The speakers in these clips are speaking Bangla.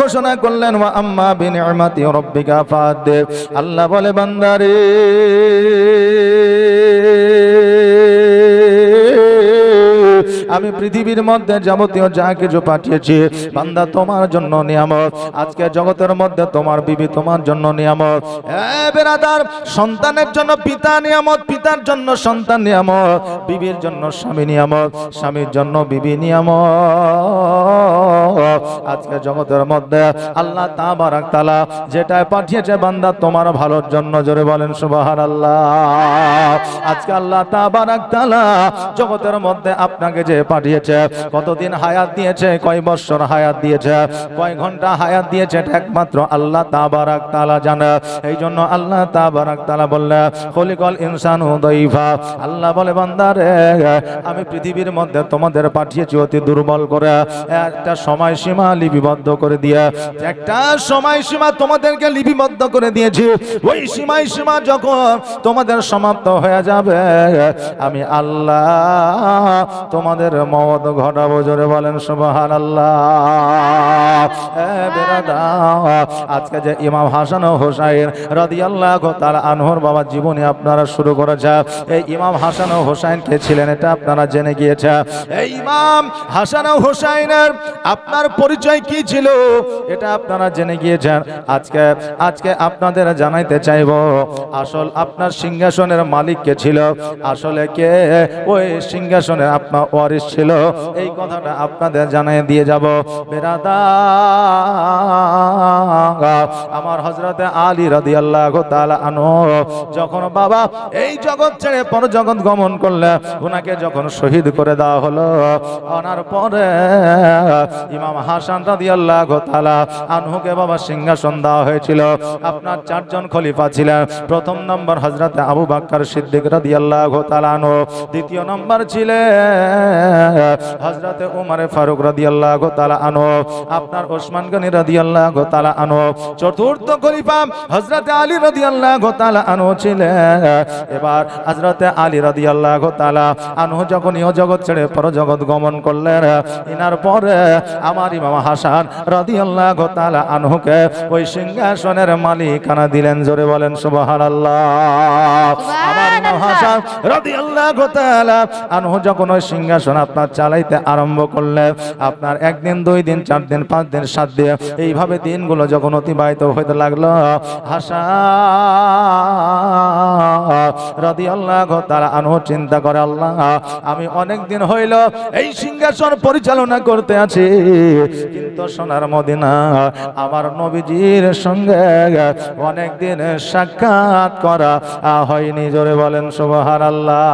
ঘোষণা করলেন ওয়া আম্মা বিনি'মাতি রাব্বিকা ফাহাদ্দিস। আল্লাহ বলে বান্দারে আমি পৃথিবীর মধ্যে যাবতীয় যা কিছু পাঠিয়েছি বান্দা তোমার জন্য নিয়ামত। আজকে জগতের মধ্যে তোমার বিবি তোমার জন্য নিয়ামত। বেরাদার, সন্তানের জন্য পিতা নিয়ামত, পিতার জন্য সন্তান নিয়ামত, বিবির জন্য স্বামী নিয়ামত, স্বামীর জন্য বিবি নিয়ামত। আজকে জগতের মধ্যে আল্লাহ তাবারাক তাআলা যেটা পাঠিয়েছে বান্দা তোমার ভালোর জন্য, জোরে বলেন সুবহানাল্লাহ। আজকে আল্লাহ তাবারাক তাআলা জগতের মধ্যে আপনাকে যে পাঠিয়েছে, কতদিন হায়াত দিয়েছে, কয় বছর হায়াত দিয়েছে, কয় ঘন্টা হায়াত দিয়েছে, এটা একমাত্র আল্লাহ তাবারাক তাআলা জানে। এই জন্য আল্লাহ তাবারাক তাআলা বললেন খলিকাল ইনসানু দাইফা। আল্লাহ বলে বান্দারে আমি পৃথিবীর মধ্যে তোমাদের পাঠিয়েছি অতি দুর্বল করে, একটা সময়সীমা লিপিবদ্ধ করে দিয়ে, একটা সময়সীমা তোমাদেরকে লিপিবদ্ধ করে দিয়েছি। ওই সময়সীমা যখন তোমাদের সমাপ্ত হয়ে যাবে আমি আল্লাহ তোমাদের মওত ঘটাবো, জোরে বলেন সুবহানাল্লাহ। আজকে যে ইমাম হাসান ও হোসাইন রাদিয়াল্লাহু তাআলা আনহুর বাবা জীবনী আপনারা শুরু করেছে, এই ইমাম হাসান ও হোসাইন কে ছিলেন এটা আপনারা জেনে গিয়েছে। এই ইমাম হাসান ও হোসাইনের আপনার পরিচয় কি ছিল এটা আপনারা জেনে গিয়েছেন। আজকে আপনাদের জানাইতে চাইব আসল আপনার সিংহাসনের মালিক কে ছিল, আসলে কে ওই সিংহাসনের আপনার ওয়ারিস ছিল, এই কথাটা আপনাদের জানিয়ে দিয়ে যাব। বেরাদার, আমার হযরতে আলী রাদিয়াল্লাহু তাআলা আনহু যখন বাবা এই জগৎ ছেড়ে পরজগৎ গমন করলেন, ওনাকে যখন শহীদ করে দেওয়া হলো, ওনার পরে ইমাম হাসান রাদিয়াল্লাহু তাআলা আনহুকে বাবা সিংহাসন দেওয়া হয়েছিল। আপনার চারজন খলিফা ছিলেন। প্রথম নম্বর হযরতে আবু বকর সিদ্দিক রাদিয়াল্লাহু তাআলা আনহু, দ্বিতীয় নম্বর ছিলেন হযরতে উমর ফারুক রাদিয়াল্লাহু তাআলা আনহু, আপনার ওসমান গনি রাদিয়াল্লাহু তাআলা আনহু, চতুর্থ খলিফা হযরতে আলী রাদিয়াল্লাহু তাআলা আনহু ছিলেন। এবার হযরতে আলী রাদিয়াল্লাহু তাআলা আনহু যখন ইহ জগৎ ছেড়ে পরজগৎ গমন করলেন, ইনার পরে আমার ইমাম হাসান রাদিয়াল্লাহু তাআলা আনহুকে ওই সিংহাসনের মালিকানা দিলেন, জোরে বলেন সুবহানাল্লাহ। আমার ইমাম হাসান রাদিয়াল্লাহু তাআলা আনহু যখন ওই সিংহাসন আপনার চালাইতে আরম্ভ করলেন, আপনার একদিন, দুই দিন, 4 দিন, 5 দিন, 7 দিন, এইভাবে দিনগুলো যখন অতিবাহিত হইতে লাগলো, হাসান রাদিয়াল্লাহু তাআলা আনহু চিন্তা করে, আল্লাহ আমি অনেক দিন হইল এই সিংহাসন পরিচালনা করতে আছি, কিন্তু সোনার মদিনা আমার নবীজির সঙ্গে অনেক দিন সাক্ষাৎ করা হয়নি, জোরে বলেন সুবহানাল্লাহ।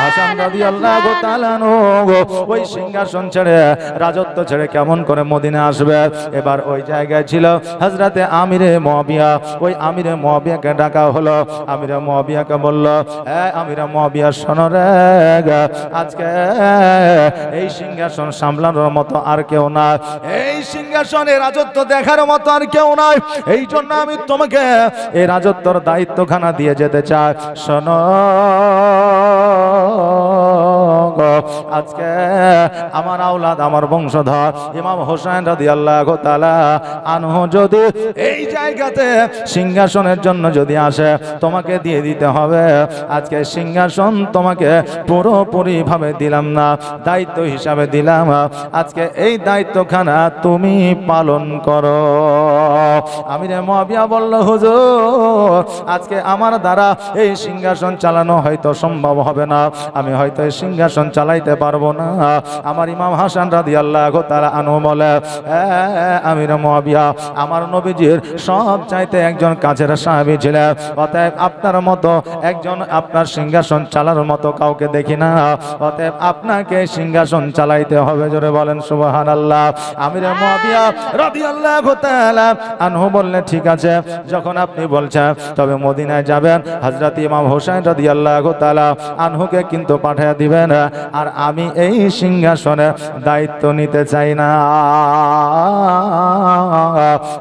হাসান রাদিয়াল্লাহু তাআলা আনহু ওই সিংহাসন ছেড়ে, রাজত্ব ছেড়ে কেমন করে মদিনা আসবে? এবার ওই জায়গায় ছিল হযরতে আমিরে মুয়াবিয়া। ওই আমিরে মুয়াবিয়াকে ডাকা হলো। আমিরে মুয়াবিয়াকে বলল, আমিরে মুয়াবিয়া শোনো রে, আজকে এই সিংহাসন সামলানোর মতো আর কেউ না, এই সিংহাসনে রাজত্ব দেখার মতো আর কেউ নাই, এই জন্য আমি তোমাকে এই রাজত্বর দায়িত্বখানা দিয়ে যেতে চাই। শোনো আজকে আমার আওলাদ, আমার বংশধর ইমাম হোসেন রাদিয়াল্লাহু তাআলা আনহু যদি এই জায়গাতে সিংহাসনের জন্য যদি আসে, তোমাকে দিয়ে দিতে হবে। আজকে সিংহাসন তোমাকে পুরোপুরি ভাবে দিলাম না, দায়িত্ব হিসাবে দিলাম। আজকে এই দায়িত্বখানা তুমি পালন করো। আমিরে মুয়াবিয়া বলল, হুজুর আজকে আমার দ্বারা এই সিংহাসন চালানো হয়তো সম্ভব হবে না, আমি হয়তো এই সিংহাসন চালাইতে পারবো না। আমার ইমাম হাসান রাদিয়াল্লাহু তাআলা আনহু বলে, আমিরে মুয়াবিয়া আমার নবীজির সব চাইতে একজন কাছের সাহাবী ছিলেন, অতএব আপনার মতো একজন আপনার সিংহাসন চালানোর মতো কাউকে দেখি না, অতএব আপনাকে সিংহাসন চালাইতে হবে, জোরে বলেন সুবহানাল্লাহ। আমিরে মুয়াবিয়া রাদিয়াল্লাহু তাআলা আনহু বললেন, ঠিক আছে যখন আপনি বলছেন তবে মদিনায় যাবেন, হযরত ইমাম হোসেন রাদিয়াল্লাহু তাআলা আনহুকে কিন্তু পাঠিয়ে দিবেন, আর আমি এই সিংহাসনের দায়িত্ব নিতে চাই না।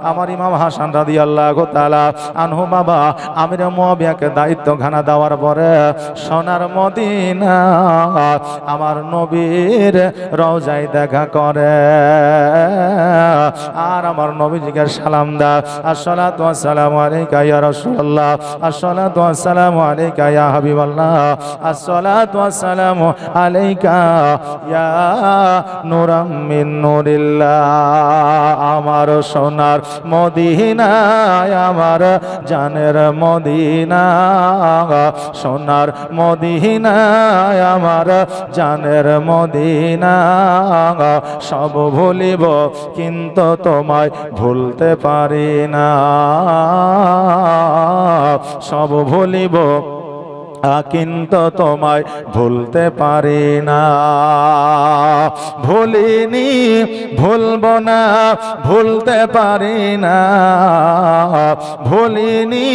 আমার ইমাম হাসান রাদিয়াল্লাহু তাআলা আনহু বাবা আমির মুয়াবিয়াকে দায়িত্বখানা দেওয়ার পরে সোনার মদিনা আমার নবীর রওজায় দেখা করে আর আমার নবীজিকে সালাম দেয়, আসসালাতু ওয়াসসালামু আলাইকা ইয়া রাসূলুল্লাহ, আসসালাতু ওয়াসসালামু আলাইকা ইয়া হাবিবাল্লাহ, আসসালাতু ওয়াসসালামু আলাইকা ইয়া নূরাম মিন নূরিল্লাহ। আমার সোনার মদিনায় আমার জানের মদিনা, সোনার মদিনায় আমার জানের মদিনা, সব ভুলিব কিন্তু তোমায় ভুলতে পারি না, সব ভুলিব কিন্তু তোমায় ভুলতে পারি না। ভুলিনি ভুলব না ভুলতে পারি না, ভুলিনি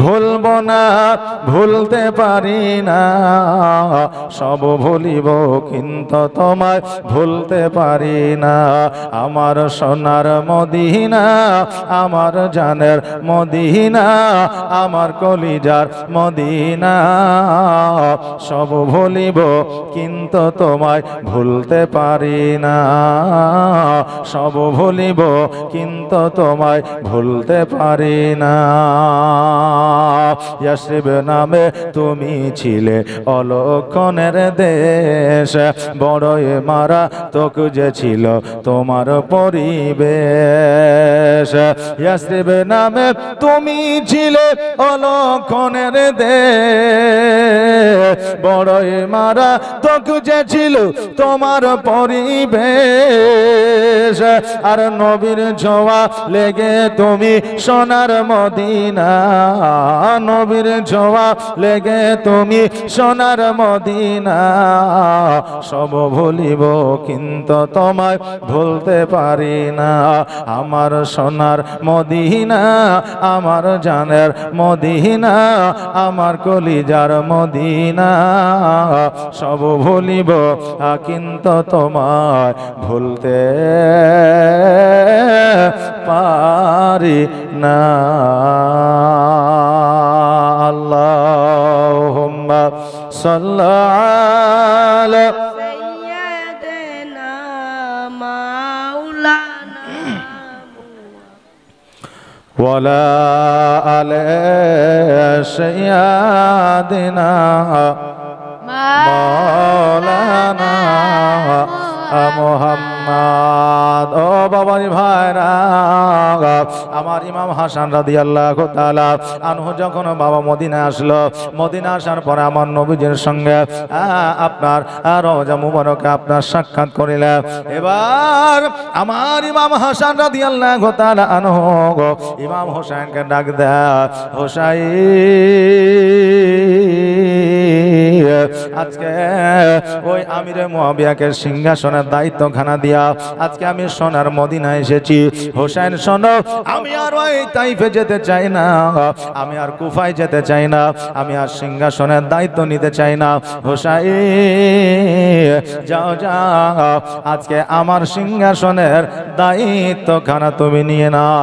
ভুলব না ভুলতে পারি না, সব ভুলিব কিন্তু তোমায় ভুলতে পারি না। আমার সোনার মদিনা আমার জানের মদিনা, আমার কলিজার মদিনা, সব ভুলিব কিন্তু তোমায় ভুলতে পারি না, সব ভুলিব কিন্তু তোমায় ভুলতে পারি না। ইয়াসরিব নামে তুমি ছিলে অলক্ষণের দেশ, বড়ই মারা তোক যে ছিল তোমার পরিবেশ। ইয়াসরিব নামে তুমি ছিলে অলক্ষণের দেশ, বড়ই মারা তোক যে ছিল তোমার পরিবেশ। আর নবীর ছোঁয়া লেগে তুমি সোনার মদিনা, নবীর ছোঁয়া লেগে তুমি সোনার মদিনা, সব ভুলিব কিন্তু তোমায় ভুলতে পারি না। আমার সোনার মদিনা আমার জানের মদিনা, আমার কলিজার মদিনা, সব ভুলিব কিন্তু তোমায় ভুলতে পারি না। আল্লাহুম্মা সাল্লি আলা সাইয়্যিদিনা মাওলানা ওয়ালা আলা সাইয়্যিদিনা মাওলানা মুহাম্মদ। ও বাবারি ভাইরা, আমার ইমাম হাসান রাদিয়াল্লাহু তাআলা আনহু যখন বাবা মদিনায় আসলো, মদিনা আসার পরে আমার নবীজির সঙ্গে আপনার রওজা মুবারকে আপনার সাক্ষাৎ করিলেন। এবার আমার ইমাম হাসান রাদিয়াল্লাহু তাআলা আনহু ইমাম হোসেনকে ডাক দেয়, হোসাইন আজকে ওই আমিরে মুয়াবিয়াকে সিংহাসনের দায়িত্বখানা দিয়া আজকে আমি সোনার মদিনায় এসেছি। হোসেন শোনো, আমি আর ওই তাইফে যেতে চাই না, আমি আর কুফায় যেতে চাই না, আমি আর সিংহাসনের দায়িত্ব নিতে চাই না। হোসেন যাও যাও, আজকে আমার সিংহাসনের দায়িত্বখানা তুমি নিয়ে নাও।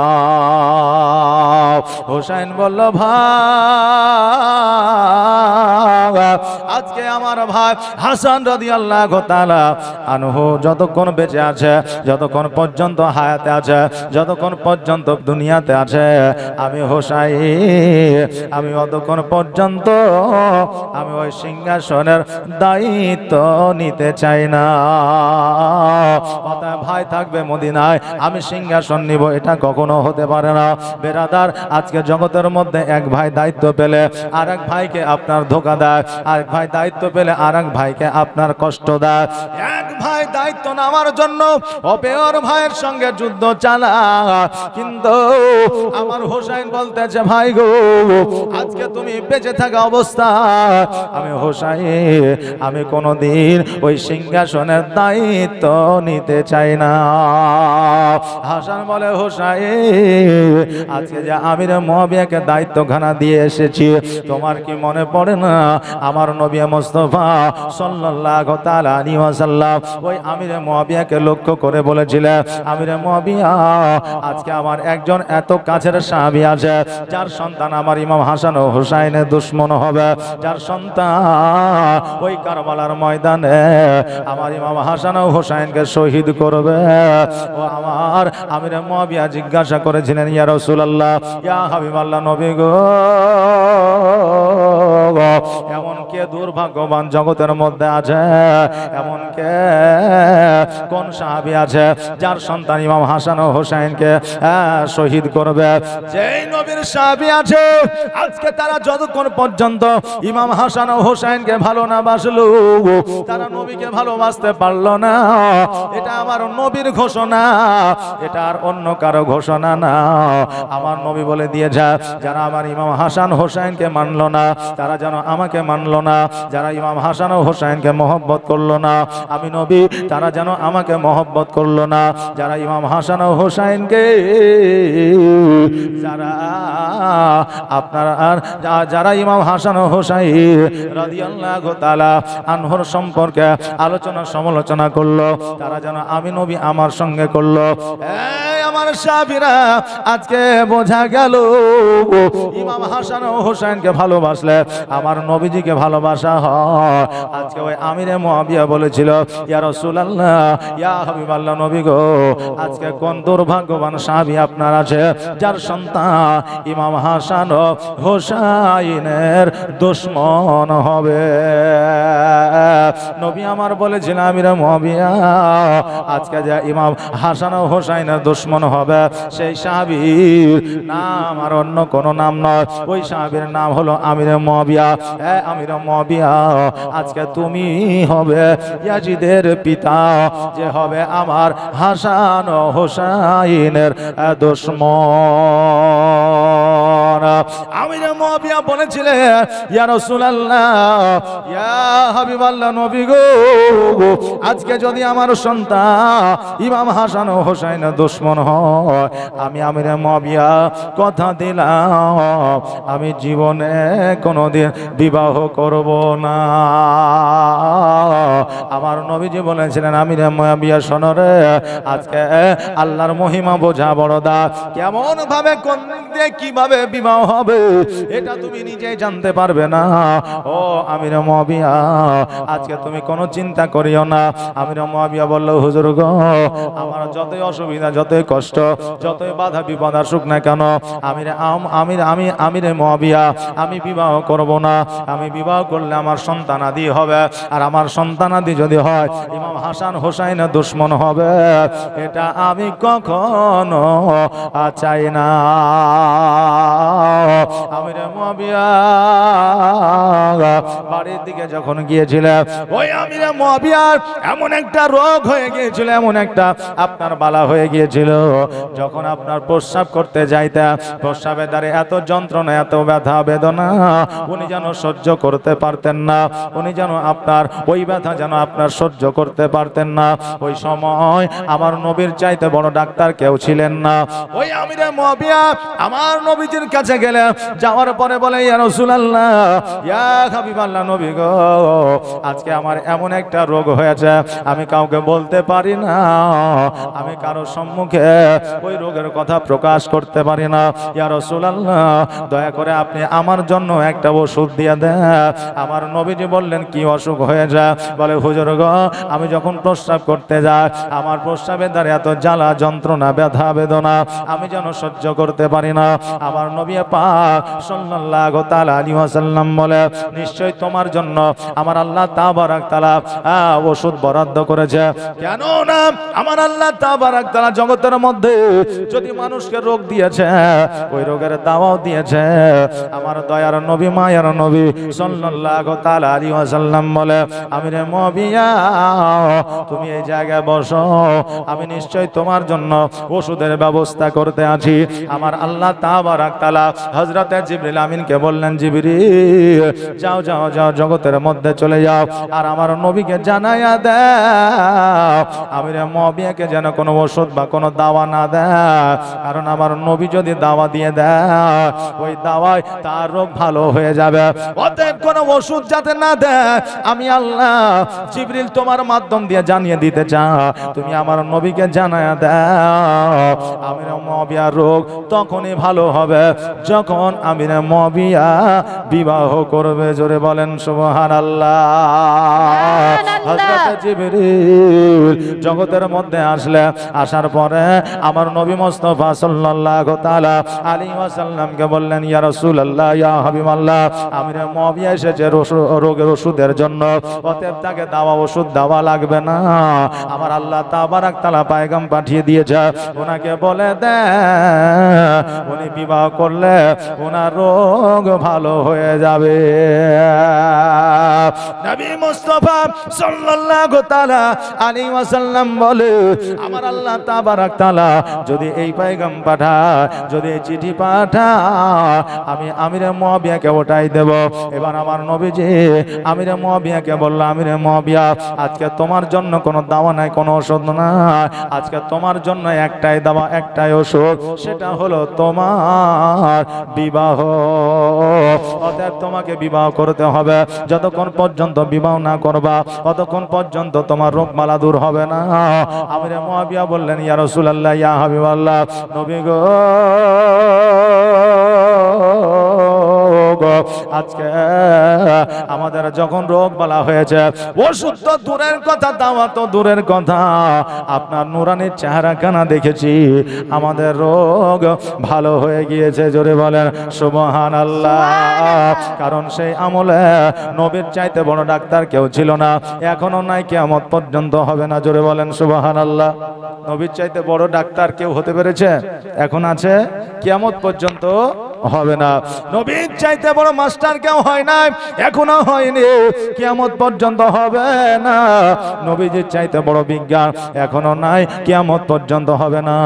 হোসেন বলল, ভাই আজকে আমার ভাই হাসান রাদিয়াল্লাহু তাআলা আনহু যতক্ষণ বেঁচে আছে, যতক্ষণ পর্যন্ত হায়াতে আছে, যতক্ষণ পর্যন্ত দুনিয়াতে আছে, আমি হোসাইন আমি অতক্ষণ পর্যন্ত আমি ওই সিংহাসনের দায়িত্ব নিতে চাই না। অতএব ভাই থাকবে মদিনায়, আমি সিংহাসন নিব এটা কখনো হতে পারে না। বেরাদার, আজকে জগতের মধ্যে এক ভাই দায়িত্ব পেলে আর এক ভাইকে আপনার ধোঁকা দেয়, আরেক ভাই দায়িত্ব পেলে আর এক ভাইকে আপনার কষ্ট দেয়। এক ভাই দায়িত্ব নেওয়ার জন্য অপর ভাইয়ের সঙ্গে যুদ্ধ চালায়, কিন্তু আমার হোসেন বলতেছে, ভাই গো আজকে তুমি বেঁচে থাকা অবস্থা আমি হোসেন আমি কোনোদিন ওই সিংহাসনের দায়িত্ব নিতে চাই না। হাসান বলে হোসাইন আজকে যে আমিরে মুয়াবিয়াকে দায়িত্বখানা দিয়ে এসেছি তোমার কি মনে পড়ে না আমার নবী মুস্তাফা সাল্লাল্লাহু তাআলা আলাইহি ওয়াসাল্লাম ওই আমিরে মুয়াবিয়াকে লক্ষ্য করে বলেছিলেন আমিরে মুয়াবিয়া আজকে আমার একজন এত কাছের সাহাবী আছে যার সন্তান আমার ইমাম হাসান ও হুসাইনের দুশমন হবে যার সন্তান ওই কারবালার ময়দানে আমার ইমাম হাসান ও হুসাইনকে শহীদ করবে ও আমার আমিরে মুয়াবিয়া জিজ্ঞাসা করেছিলেন ইয়া রাসূলুল্লাহ ইয়া হাবিবাল্লাহ নবী গো এমন কে দুর্ভাগ্যবান জগতের মধ্যে আছে এমন কে কোন সাহাবী আছে যার সন্তান ইমাম হাসান ও হুসাইনকে শহীদ করবে যেই নবীর সাহাবী আছে আজকে তারা যতক্ষণ পর্যন্ত ইমাম হাসান ও হুসাইনকে ভালো না বাসলো তারা নবীকে ভালোবাসতে পারলো না এটা আমার নবীর ঘোষণা এটা আর অন্য কারো ঘোষণা না আমার নবী বলে দিয়েছে যারা আমার ইমাম হাসান হুসাইনকে মানলো না তারা যেন আমাকে মানলো না যারা ইমাম হাসান ও হুসাইনকে মহব্বত করলো না আমি নবী তারা যেন আমাকে মহব্বত করলো না যারা ইমাম হাসান ও হুসাইনকে যারা আপনার আর যারা ইমাম হাসান ও হুসাইন রাদিয়াল্লাহু তাআলা আনহুর সম্পর্কে আলোচনা সমালোচনা করলো তারা যেন আমি নবী আমার সঙ্গে করলো এই আমার সাহাবীরা আজকে বোঝা গেল ইমাম হাসান ও হুসাইনকে ভালোবাসলে আমার নবীজিকে ভালোবাসা হয় আজকে ওই আমিরে মুয়াবিয়া বলেছিল ইয়া রাসূলুল্লাহ ইয়া হাবিবাল্লাহ নবী গো আজকে কোন দুর্ভাগ্যবান সাহাবী আপনার আছে যার সন্তান ইমাম হাসান ও হুসাইনের দুশমন হবে নবী আমার বলেছিলেন আমিরে মুয়াবিয়া আজকে যে ইমাম হাসান ও হুসাইনের দুশমন হবে সেই সাহাবীর নাম আর অন্য কোন নাম নয় ওই সাহাবীর নাম হলো আমিরে মুয়াবিয়া আমিরে মুয়াবিয়া আজকে তুমি হবে ইয়াজিদের পিতা যে হবে আমার হাসান ও হুসাইনের দুশমন আমিরে মুয়াবিয়া বলেছিলেন ইয়া রাসূলুল্লাহ ইয়া হাবিবাল্লাহ নবী গো আজকে যদি আমার সন্তান ইমাম হাসান ও হুসাইনের দুশমন হয় আমি আমিরে মুয়াবিয়া কথা দিলাম আমি জীবনে কোনোদিন বিবাহ করব না আমার নবীজি বলেছিলেন আমিরে মুয়াবিয়া শোনো রে আজকে আল্লাহর মহিমা বোঝা বড় দা কেমন ভাবে কোন দিয়ে কিভাবে বিবাহ হবে এটা তুমি নিজেই জানতে পারবে না ও আমিরে মুয়াবিয়া আজকে তুমি কোনো চিন্তা করিও না আমিরে মুয়াবিয়া বলল হুজুর গো আমার যতই অসুবিধা যতই কষ্ট যতই বাধা বিপদ আসুক না কেন আমিরে মুয়াবিয়া আমি বিবাহ করব না আমি বিবাহ করলে আমার সন্তানাদি হবে আর আমার সন্তানাদি যদি হয় ইমাম হাসান হুসাইনের দুশমন হবে এটা আমি কখনো চাই না আমিরে মুয়াবিয়া বাড়ির দিকে যখন গিয়েছিলেন ওই আমিরে মুয়াবিয়ার এমন একটা রোগ হয়ে গিয়েছিল এমন একটা আপনার বালা হয়ে গিয়েছিল যখন আপনার প্রস্রাব করতে যাইতে প্রস্রাবের দ্বারে এত যন্ত্রণা এত ব্যথা বেদনা উনি যেন সহ্য করতে পারতেন না উনি যেন আপনার ওই ব্যথা যেন আপনার সহ্য করতে পারতেন না ওই সময় আমার নবীর চাইতে বড় ডাক্তার কেউ ছিলেন না ওই আমিরে মুয়াবিয়া আমার নবীজির কাছে গেলে যাওয়ার পরে বলে ইয়া রাসূলুল্লাহ ইয়া হাবিবাল্লাহ নবী গো আজকে আমার এমন একটা রোগ হয়েছে আমি কাউকে বলতে পারি না আমি কারো সম্মুখে ওই রোগের কথা প্রকাশ করতে পারি না ইয়া রাসূলুল্লাহ দয়া করে আপনি আমার জন্য একটা ওষুধ দিয়ে দেন আমার নবীজি বললেন কি অসুখ হয়ে যায় বলে হুজুর গো আমি যখন প্রস্রাব করতে যাই আমার প্রস্রাবের দ্বারা এত জ্বালা যন্ত্রণা ব্যথা বেদনা আমি যেন সহ্য করতে পারি না আমার নবী পাক সাল্লাল্লাহু তাআলা আলাইহি ওয়াসাল্লাম বলে নিশ্চয় তোমার জন্য আমার আল্লাহ তাবারাক তাআলা ওষুধ বরাদ্দ করেছে কেন না আমার আল্লাহ তাবারাক তাআলা জগতের মধ্যে যদি মানুষকে রোগ দিয়েছে ওই রোগের দাওয়াও দিয়েছে আমার দয়ার নবী মায়ার নবী সাল্লাল্লাহু তাআলা আলাইহি ওয়াসাল্লাম বলে আমিরে মুয়াবিয়া তুমি এই জায়গায় বসো আমি নিশ্চয় তোমার জন্য ওষুধের ব্যবস্থা করতে আছি আমার আল্লাহ তাবারাক তাআলা হযরতে জিবরিল আমিনকে বললেন, জিবরিল যাও যাও যাও জগতের মধ্যে চলে যাও আর আমার নবীকে জানাইয়া দাও আমিরে মুআবিয়াকে যেন কোনো ওষুধ বা কোনো দাওয়া না দেয়, কারণ আমার নবী যদি দাওয়া দিয়ে দেয় ওই দাওয়ায় তার রোগ ভালো হয়ে যাবে। অতএব কোনো ওষুধ যাতে না দেয় আমি আল্লাহ জিবরিল তোমার মাধ্যম দিয়ে জানিয়ে দিতে চাই, তুমি আমার নবীকে জানাইয়া দাও আমিরে মুআবিয়ার রোগ তখনই ভালো হবে যখন আমিরে মুআবিয়া বিবাহ করবে। জোরে বলেন সুবহানাল্লাহ। হযরত জিবরিল জগতের মধ্যে আসলে, আসার পরে আমার নবী মুস্তাফা সাল্লাল্লাহু তাআলা আলাইহি ওয়াসাল্লামকে বললেন, ইয়া রাসূলুল্লাহ, ইয়া হাবিবাল্লাহ, আমিরে মুআবিয়া এসেছে রোগের ওষুধের জন্য, অতএব তাকে দাওয়া ওষুধ দেওয়া লাগবে না। আমার আল্লাহ তাবারাক তাআলা পয়গাম পাঠিয়ে দিয়েছে, ওনাকে বলে দে উনি বিবাহ করলে ওনার রোগ ভালো হয়ে যাবে। নবী মুস্তাফা সাল্লাল্লাহু তাআলা আলাইহি ওয়াসাল্লাম বলে, আমার আল্লাহ তাবারাক তাআলা যদি এই পয়গাম পাঠায়, যদি এই চিঠি পাঠায়, আমি আমিরে মুআবিয়াকে ওটাই দেব। এবার আমার নবীজি আমিরে মুআবিয়াকে বলল, আমিরে মুআবিয়া আজকে তোমার জন্য কোনো দাওয়া নাই, কোনো ওষুধ নাই, আজকে তোমার জন্য একটাই দাওয়া, একটাই ওষুধ, সেটা হলো তোমার বিবাহ। অতএব তোমাকে বিবাহ করতে হবে, যতক্ষণ পর্যন্ত বিবাহ না করবা ততক্ষণ পর্যন্ত তোমার রোগ মালা দূর হবে না। আমিরে মুআবিয়া বললেন, ইয়া রাসূলুল্লাহ, ইয়া হাবিবাল্লাহ, নবী গো আজকে আমাদের যখন রোগ বলা হয়েছে, ওষুধ তো দূরের কথা, দাওয়া তো দূরের কথা, আপনার নুরানির চেহারা কানা দেখেছি, আমাদের রোগ ভালো হয়ে গিয়েছে। জোরে বলেন সুবহানাল্লাহ। কারণ সেই আমলে নবীর চাইতে বড় ডাক্তার কেউ ছিল না, এখনো নাই, কিয়ামত পর্যন্ত হবে না। জোরে বলেন সুবহানাল্লাহ। নবীর চাইতে বড় ডাক্তার কেউ হতে পেরেছে? এখন আছে, কিয়ামত পর্যন্ত হবে না। নবীর চাইতে বড় মাস্টার কেউ হয় নাই, এখনো হয়নি, কিয়ামত পর্যন্ত হবে না। নবীজির চাইতে বড় বিজ্ঞান এখনো নাই, কিয়ামত পর্যন্ত হবে না।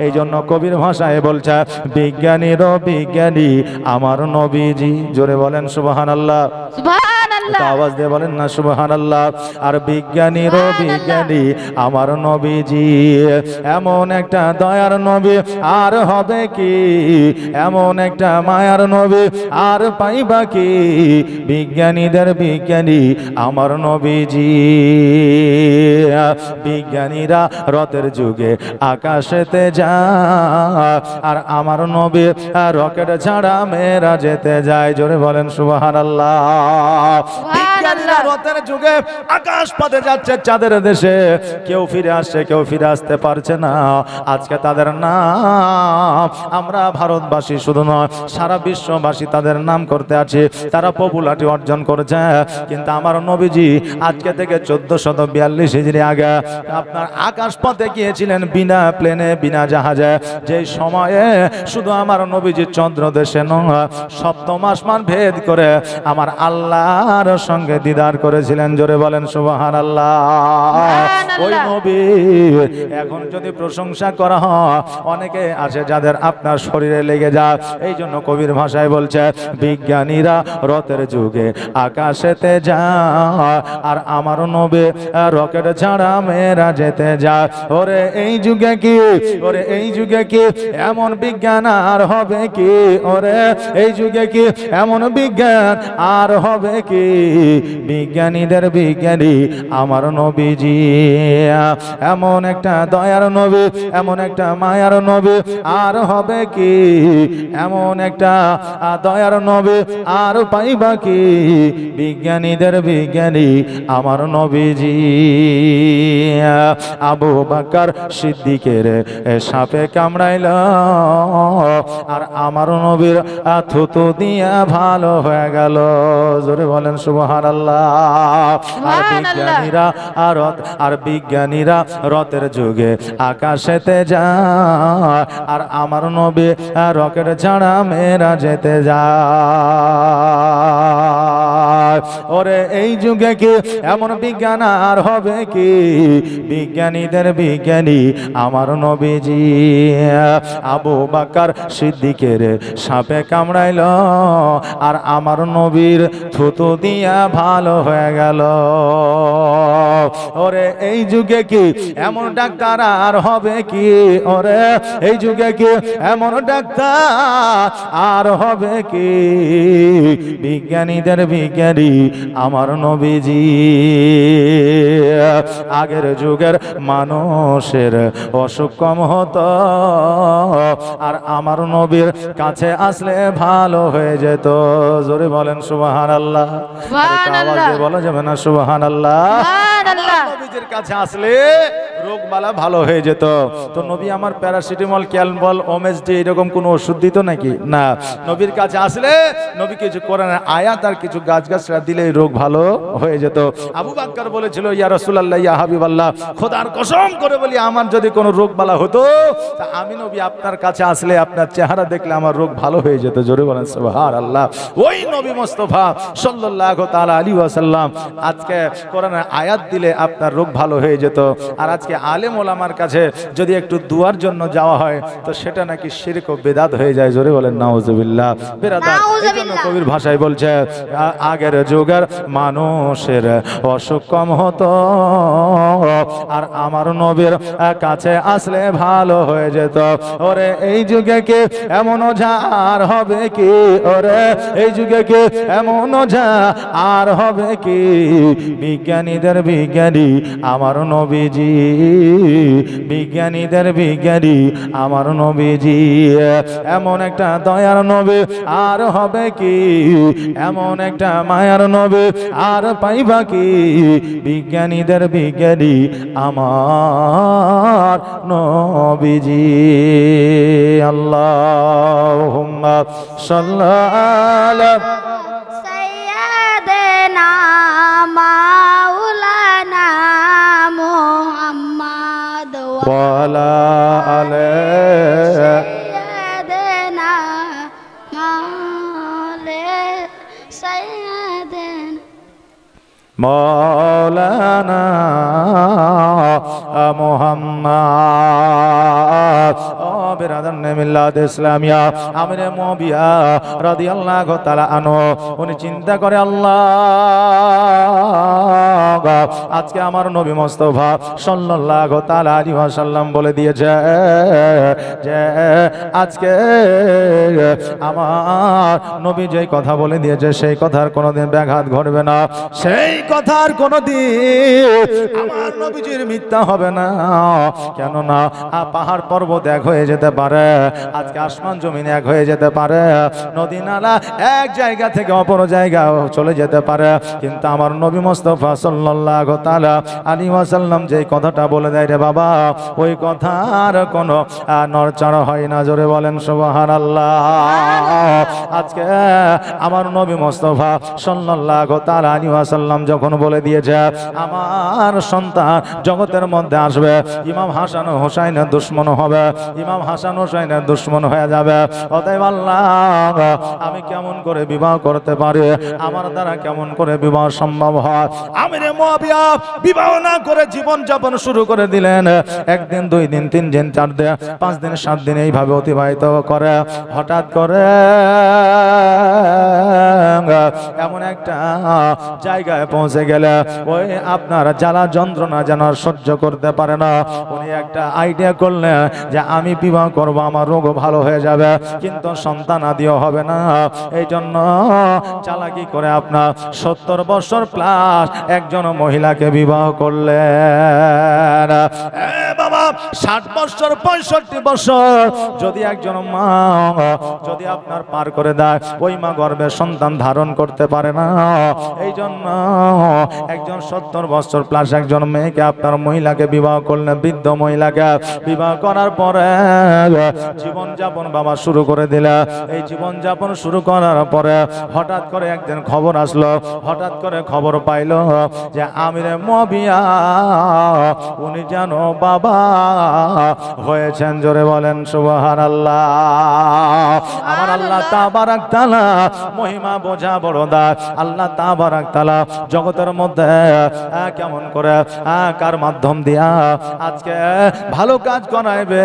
এই জন্য কবির ভাষায় বলছে, বিজ্ঞানীরও বিজ্ঞানী আমার নবীজি। জোরে বলেন সুবহানাল্লাহ। সুবহানাল্লাহ। আওয়াজ দিয়ে বলেন না সুবহানাল্লাহ। আর বিজ্ঞানীরও বিজ্ঞানী আমার নবীজি, এমন একটা দয়ার নবী আর হবে কি, এমন একটা মায়ার নবী আর পাইবা কি, বিজ্ঞানীদের বিজ্ঞানী আমার নবীজি। বিজ্ঞানীরা রথের যুগে আকাশেতে যায়, আর আমার নবী রকেট ছাড়া মেয়েরা যেতে যায়। জোরে বলেন সুবহানাল্লাহ। বিজ্ঞানীরা রথের যুগে আকাশ পথে যাচ্ছে চাঁদের দেশে, কেউ ফিরে আসছে, কেউ ফিরে আসতে পারছে না। আজকে তাদের নাম আমরা ভারতবাসী শুধু নয়, সারা বিশ্ববাসী তাদের নাম করতে আছে, তারা পপুলারিটি অর্জন করেছে। কিন্তু আমার নবীজি আজকে থেকে 1442 হিজরি আগে আপনার আকাশ পথে গিয়েছিলেন বিনা প্লেনে, বিনা জাহাজে। যে সময়ে শুধু আমার নবীজি চন্দ্র দেশে নয়, সপ্তম আসমান ভেদ করে আমার আল্লাহর সঙ্গে দিদার করেছিলেন। জোরে বলেন সুবহানাল্লাহ। ওই নবী এখন যদি প্রশংসা করা হয়, অনেকে আছে যাদের আপনার শরীরে লেগে যায়। এই জন্য কবির ভাষায় বলছে, বিজ্ঞানীরা রথের যুগে আকাশেতে যায়, আর আমার নবী রকেট ছাড়া মেয়েরা যেতে যায়। ওরে এই যুগে কি, ওরে এই যুগে কি এমন বিজ্ঞান আর হবে কি, ওরে এই যুগে কি এমন বিজ্ঞান আর হবে কি, বিজ্ঞানীদের বিজ্ঞানী আমার নবীজি। এমন একটা দয়ার নবী, এমন একটা মায়ার নবী আর হবে কি, এমন একটা দয়ার নবী আর পাইবা কি, বিজ্ঞানীদের বিজ্ঞানী আমার নবীজি। আবু বকর সিদ্দিকের সাপে কামড়াইল, আর আমার নবীর থুতু দিয়া ভালো হয়ে গেল। জোরে বলেন সুবহানাল্লাহ। আর বিজ্ঞানীরা রথের যুগে আকাশেতে যায়, আর আমার নবী রকেট ছাড়া মেয়েরা যেতে যায়। ওরে এই যুগে কি এমন বিজ্ঞান আর হবে কি, বিজ্ঞানীদের বিজ্ঞানী আমার নবীজি। আবু বকর সিদ্দিকের সাপে কামড়াইল আর আমার নবীর থুতু দিয়া ভালো হয়ে গেল। ওরে এই যুগে কি এমন ডাক্তার আর হবে কি, ওরে এই যুগে কি এমন ডাক্তার আর হবে কি, বিজ্ঞানীদের বিজ্ঞানী আমার নবীজি। আগের যুগের মানুষের অসুখ কম হতো আর আমার নবীর কাছে আসলে ভালো হয়ে যেত। জোরে বলেন সুবহানাল্লাহ। আওয়াজে বলা যাবে না সুবহানাল্লাহ? নবীজির কাছে আসলে রোগ বালা ভালো হয়ে যেত। তো নবী আমার প্যারাসিটামল, ক্যালমল, ওমেসডি এরকম কোনো ওষুধ দিত নাকি? না। নবীর কাছে আসলে নবী কিছু কোরআনের আয়াত আর কিছু গাছগাছরা দিলে রোগ ভালো হয়ে যেত। আবু বকর বলেছিল, ইয়া রাসূলুল্লাহ, ইয়া হাবিবাল্লাহ, খোদার কসম করে বলি আমার যদি কোনো রোগ বালা হতো তা আমি নবী আপনার কাছে আসলে আপনার চেহারা দেখলে আমার রোগ ভালো হয়ে যেত। জোরে বলেন সুবহানাল্লাহ। ওই নবী মুস্তাফা সাল্লাল্লাহু তাআলা আলাইহি ওয়াসাল্লাম আজকে কোরআনের আয়াত দিলে আপনার রোগ ভালো হয়ে যেত। আর আজকে আলেম ওলামার কাছে যদি একটু দুয়ার জন্য যাওয়া হয় তো সেটা নাকি শিরক ও বিদআত হয়ে যায়। জোরে বলেন নাউজুবিল্লাহ। বিরাদার, এইজন্য কবির ভাষায় বলছে, আগের যুগের মানুষের অসুখ কম হতো আর আমার নবীর কাছে আসলে ভালো হয়ে যেত। ওরে এই যুগে কি এমন ওঝা আর হবে কি, ওরে এই যুগে কি এমন ওঝা আর হবে কি, বিজ্ঞানীদের বিজ্ঞানী আমার নবীজি, বিজ্ঞানীদের বিজ্ঞানী আমার নবীজি। এমন একটা দয়ার নবী আর হবে কি, এমন একটা মায়ার নবী আর পাইবা কি, বিজ্ঞানীদের বিজ্ঞানী আমার নবীজি। আল্লাহুম্মা সাল্লি সাইয়্যিদানা মাওলানা মুহাম্মদ ওয়া আলা আলি সাইয়্যিদানা মাওলানা মুহাম্মদ। ও বিরাদান মিল্লাত ইসলামিয়া আমিরে মুআবিয়া রাদিয়াল্লাহু তাআলা আনহু উনি চিন্তা করে, আল্লাহ আজকে আমার নবী মুস্তাফা সাল্লাল্লাহু তাআলা আলাইহি ওয়াসাল্লাম বলে দিয়েছে যে আজকে আমার নবী যে কথা বলে দিয়েছে সেই কথার কোনোদিন ব্যাঘাত ঘটবে না, সেই কথার কোনোদিন আমার নবীজির মিথ্যা হবে না। কেননা পাহাড় পর্বত এক হয়ে যেতে পারে, আজকে আসমান জমিন এক হয়ে যেতে পারে, নদী নালা এক জায়গা থেকে অপর জায়গায় চলে যেতে পারে, কিন্তু আমার নবী মুস্তাফা সাল্লাল্লাহু তাআলা আলাইহি ওয়াসাল্লাম যে কথাটা বলে দেয় রে বাবা, ওই কথার কোনো নড়চড় হয় না। জোরে বলেন সুবহানাল্লাহ। আজকে আমার নবী মুস্তাফা সাল্লাল্লাহু তাআলা আলাইহি ওয়াসাল্লাম যখন বলে দিয়েছে আমার সন্তান জগতের মধ্যে আসবে, ইমাম হাসান ও হুসাইনের দুশমন হবে, ইমাম হাসান হুসাইনের দুশমন হয়ে যাবে, অতএব আল্লাহ আমি কেমন করে বিবাহ করতে পারি, আমার দ্বারা কেমন করে বিবাহ সম্ভব হয়। আমিরে মুআবিয়া বিবাহ না করে জীবন যাপন শুরু করে দিলেন। একদিন, 2 দিন, 3 দিন, 4 দিন, 5 দিন, 7 দিন এইভাবে অতিবাহিত করে হঠাৎ করে এমন একটা জায়গায় পৌঁছে গেলে ওই আপনার জ্বালা যন্ত্রণা যেন সহ্য করতে পারে না। উনি একটা আইডিয়া করলেন যে আমি বিবাহ করব, আমার রোগ ভালো হয়ে যাবে, কিন্তু সন্তান আদিও হবে না। এই জন্য চালাকি করে আপনার 70 বছর প্লাস একজন মহিলাকে বিবাহ করলেন। বাবা 60 বছর 65 বছর যদি একজন মা যদি আপনার পার করে দেয়, ওই মা গর্ভে সন্তান ধারণ করতে পারে না। এই জন্য একজন 70 বছর প্লাস একজন মেয়েকে আপনার মহিলাকে বিবাহ করলেন, বৃদ্ধ মহিলাকে বিবাহ করার পরে জীবন যাপন বাবা শুরু করে দিলে। এই জীবন যাপন শুরু করার পরে হঠাৎ করে একদিন খবর আসলো, হঠাৎ করে খবর পাইলো যে আমিরে মুআবিয়া উনি জানো বাবা হয়েছেন। জোরে বলেন সুবহানাল্লাহ। আমার আল্লাহ তাবারাক তাআলা মহিমা বোঝা বড় দায়। আল্লাহ তাবারাক তাআলা জগতের মধ্যে কেমন করে কার মাধ্যম দিয়া আজকে ভালো কাজ করাইবে,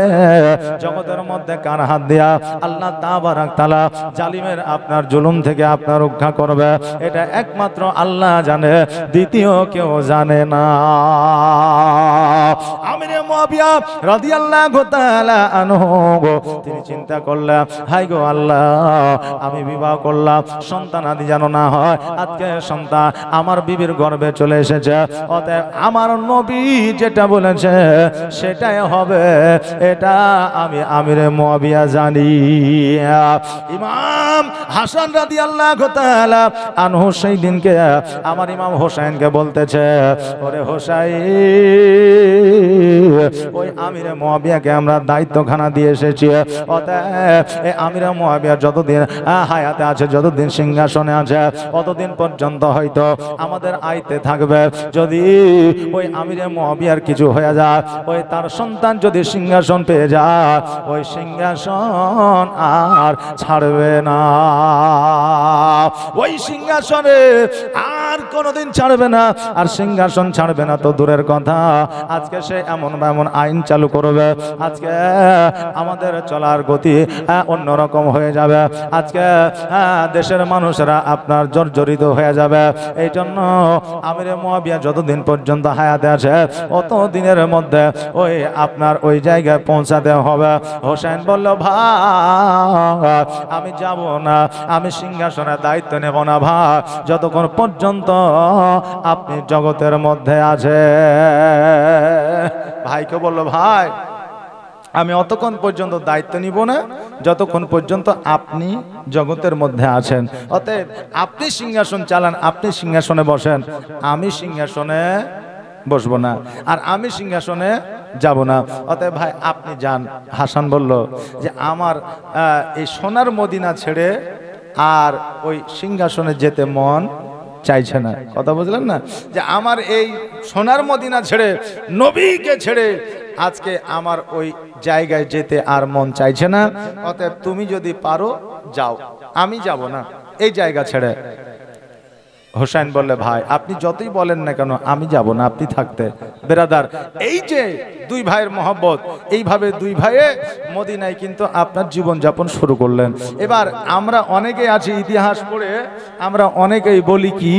জগতের মধ্যে কার হাত দিয়া আল্লাহ তাবারাক তাআলা জালিমের আপনার জুলুম থেকে আপনার রক্ষা করবে, এটা একমাত্র আল্লাহ জানে, দ্বিতীয় কেউ জানে না। আমিরে মুআবিয়া রাদিয়াল্লাহু তাআলা আনহু তিনি চিন্তা করলেন, হাই গো আল্লাহ, আমি বিবাহ করলাম, সন্তান আদি যেন না হয়। আজকে সন্তান আমার বিবির গর্ভে চলে এসেছে, অতএব আমার নবী যেটা বলেছে সেটাই হবে, এটা আমি আমিরে মুআবিয়া জানি। ইমাম হাসান রাদিয়াল্লাহু তাআলা আনহু সেই দিনকে আমার ইমাম হোসেনকে বলতেছে, ওরে হোসাইন, ওই আমিরে মুআবিয়াকে আমরা দায়িত্বখানা দিয়ে এসেছি, অতএব এই আমিরে মুআবিয়া যতদিন হায়াতে আছে, যতদিন সিংহাসনে আছে, ততদিন পর্যন্ত হয়তো আমাদের আইতে থাকবে। যদি ওই আমিরে মুআবিয়ার কিছু হয়ে যায়, ওই তার সন্তান যদি সিংহাসন পেয়ে যায়, ওই সিংহাসন আর ছাড়বে না, ওই সিংহাসনে আর কোনোদিন ছাড়বে না। আর সিংহাসন ছাড়বে না তো দূরের কথা, আজকে সে এমন আইন চালু করবে, আজকে আমাদের চলার গতি অন্যরকম হয়ে যাবে, আজকে দেশের মানুষরা আপনার জর্জরিত হয়ে যাবে। এই জন্য আমিরে মুআবিয়া যতদিন পর্যন্ত হায়াতে আছে, অত দিনের মধ্যে ওই আপনার ওই জায়গায় পৌঁছাতে হবে। হোসেন বলল, ভাই আমি যাব না, আমি সিংহাসনের দায়িত্ব নেব না ভাই, যতক্ষণ পর্যন্ত আপনি জগতের মধ্যে আছে। ভাইকে বলল, ভাই আমি অতক্ষণ পর্যন্ত দায়িত্ব নিব না যতক্ষণ পর্যন্ত আপনি জগতের মধ্যে আছেন, অতএব আপনি সিংহাসন চালান, আপনি সিংহাসনে বসেন, আমি সিংহাসনে বসবো না, আর আমি সিংহাসনে যাব না, অতএব ভাই আপনি যান। হাসান বলল যে আমার এই সোনার মদিনা ছেড়ে আর ওই সিংহাসনে যেতে মন চাইছে না। কথা বুঝলেন না, যে আমার এই সোনার মদিনা ছেড়ে, নবীকে ছেড়ে আজকে আমার ওই জায়গায় যেতে আর মন চাইছে না, অতএব তুমি যদি পারো যাও, আমি যাব না এই জায়গা ছেড়ে। হোসেন বললে, ভাই আপনি যতই বলেন না কেন আমি যাব না, আপনি থাকতে। বেরাদার, এই যে দুই ভাইয়ের মহব্বত, এইভাবে দুই ভাইয়ে মদিনায় কিন্তু আপনার জীবন যাপন শুরু করলেন। এবার আমরা অনেকেই আছি ইতিহাস পড়ে, আমরা অনেকেই বলি কি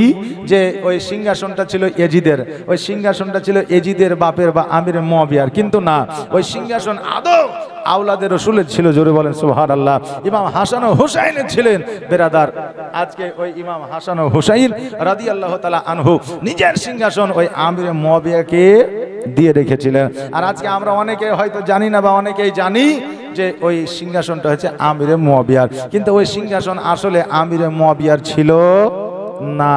যে ওই সিংহাসনটা ছিল এজিদের, ওই সিংহাসনটা ছিল এজিদের বাপের বা আমিরে মুআবিয়ার, কিন্তু না, ওই সিংহাসন আদৌ আওলাদের রসুলের ছিল। জোরে বলেন সুবহানাল্লাহ। ইমাম হাসান ও হুসাইনের ছিলেন। বেরাদার, আজকে ওই ইমাম হাসান ও হুসাইন রাদিয়াল্লাহু তাআলা আনহু নিজের সিংহাসন ওই আমিরে মুআবিয়াকে দিয়ে রেখেছিলেন। আর আজকে আমরা অনেকে হয়তো জানি না, বা অনেকেই জানি যে ওই সিংহাসনটা হচ্ছে আমিরে মুআবিয়ার, কিন্তু ওই সিংহাসন আসলে আমিরে মুআবিয়ার ছিল না,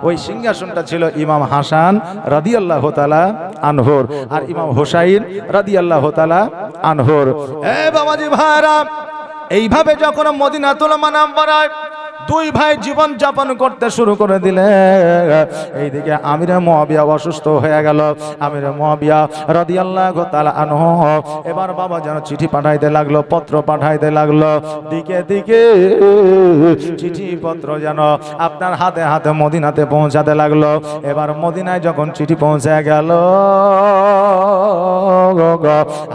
ওই সিংহাসনটা ছিল ইমাম হাসান রাদিয়াল্লাহু তাআলা আনহুর আর ইমাম হুসাইন রাদিয়াল্লাহু তাআলা আনহুর। এ বাবাজি ভাইরা, এইভাবে যখন মদিনাতুল মুনাওয়ারায় দুই ভাই জীবন যাপন করতে শুরু করে দিলে, এইদিকে আমিরে মুআবিয়া অসুস্থ হয়ে গেল। আমিরে মুআবিয়া রাদিয়াল্লাহু তাআলা আনহু এবার বাবা যেন চিঠি পাঠাইতে লাগলো, পত্র পাঠাইতে লাগলো, দিকে দিকে চিঠি পত্র যেন আপনার হাতে হাতে মদিনাতে পৌঁছাতে লাগলো। এবার মদিনায় যখন চিঠি পৌঁছে গেল,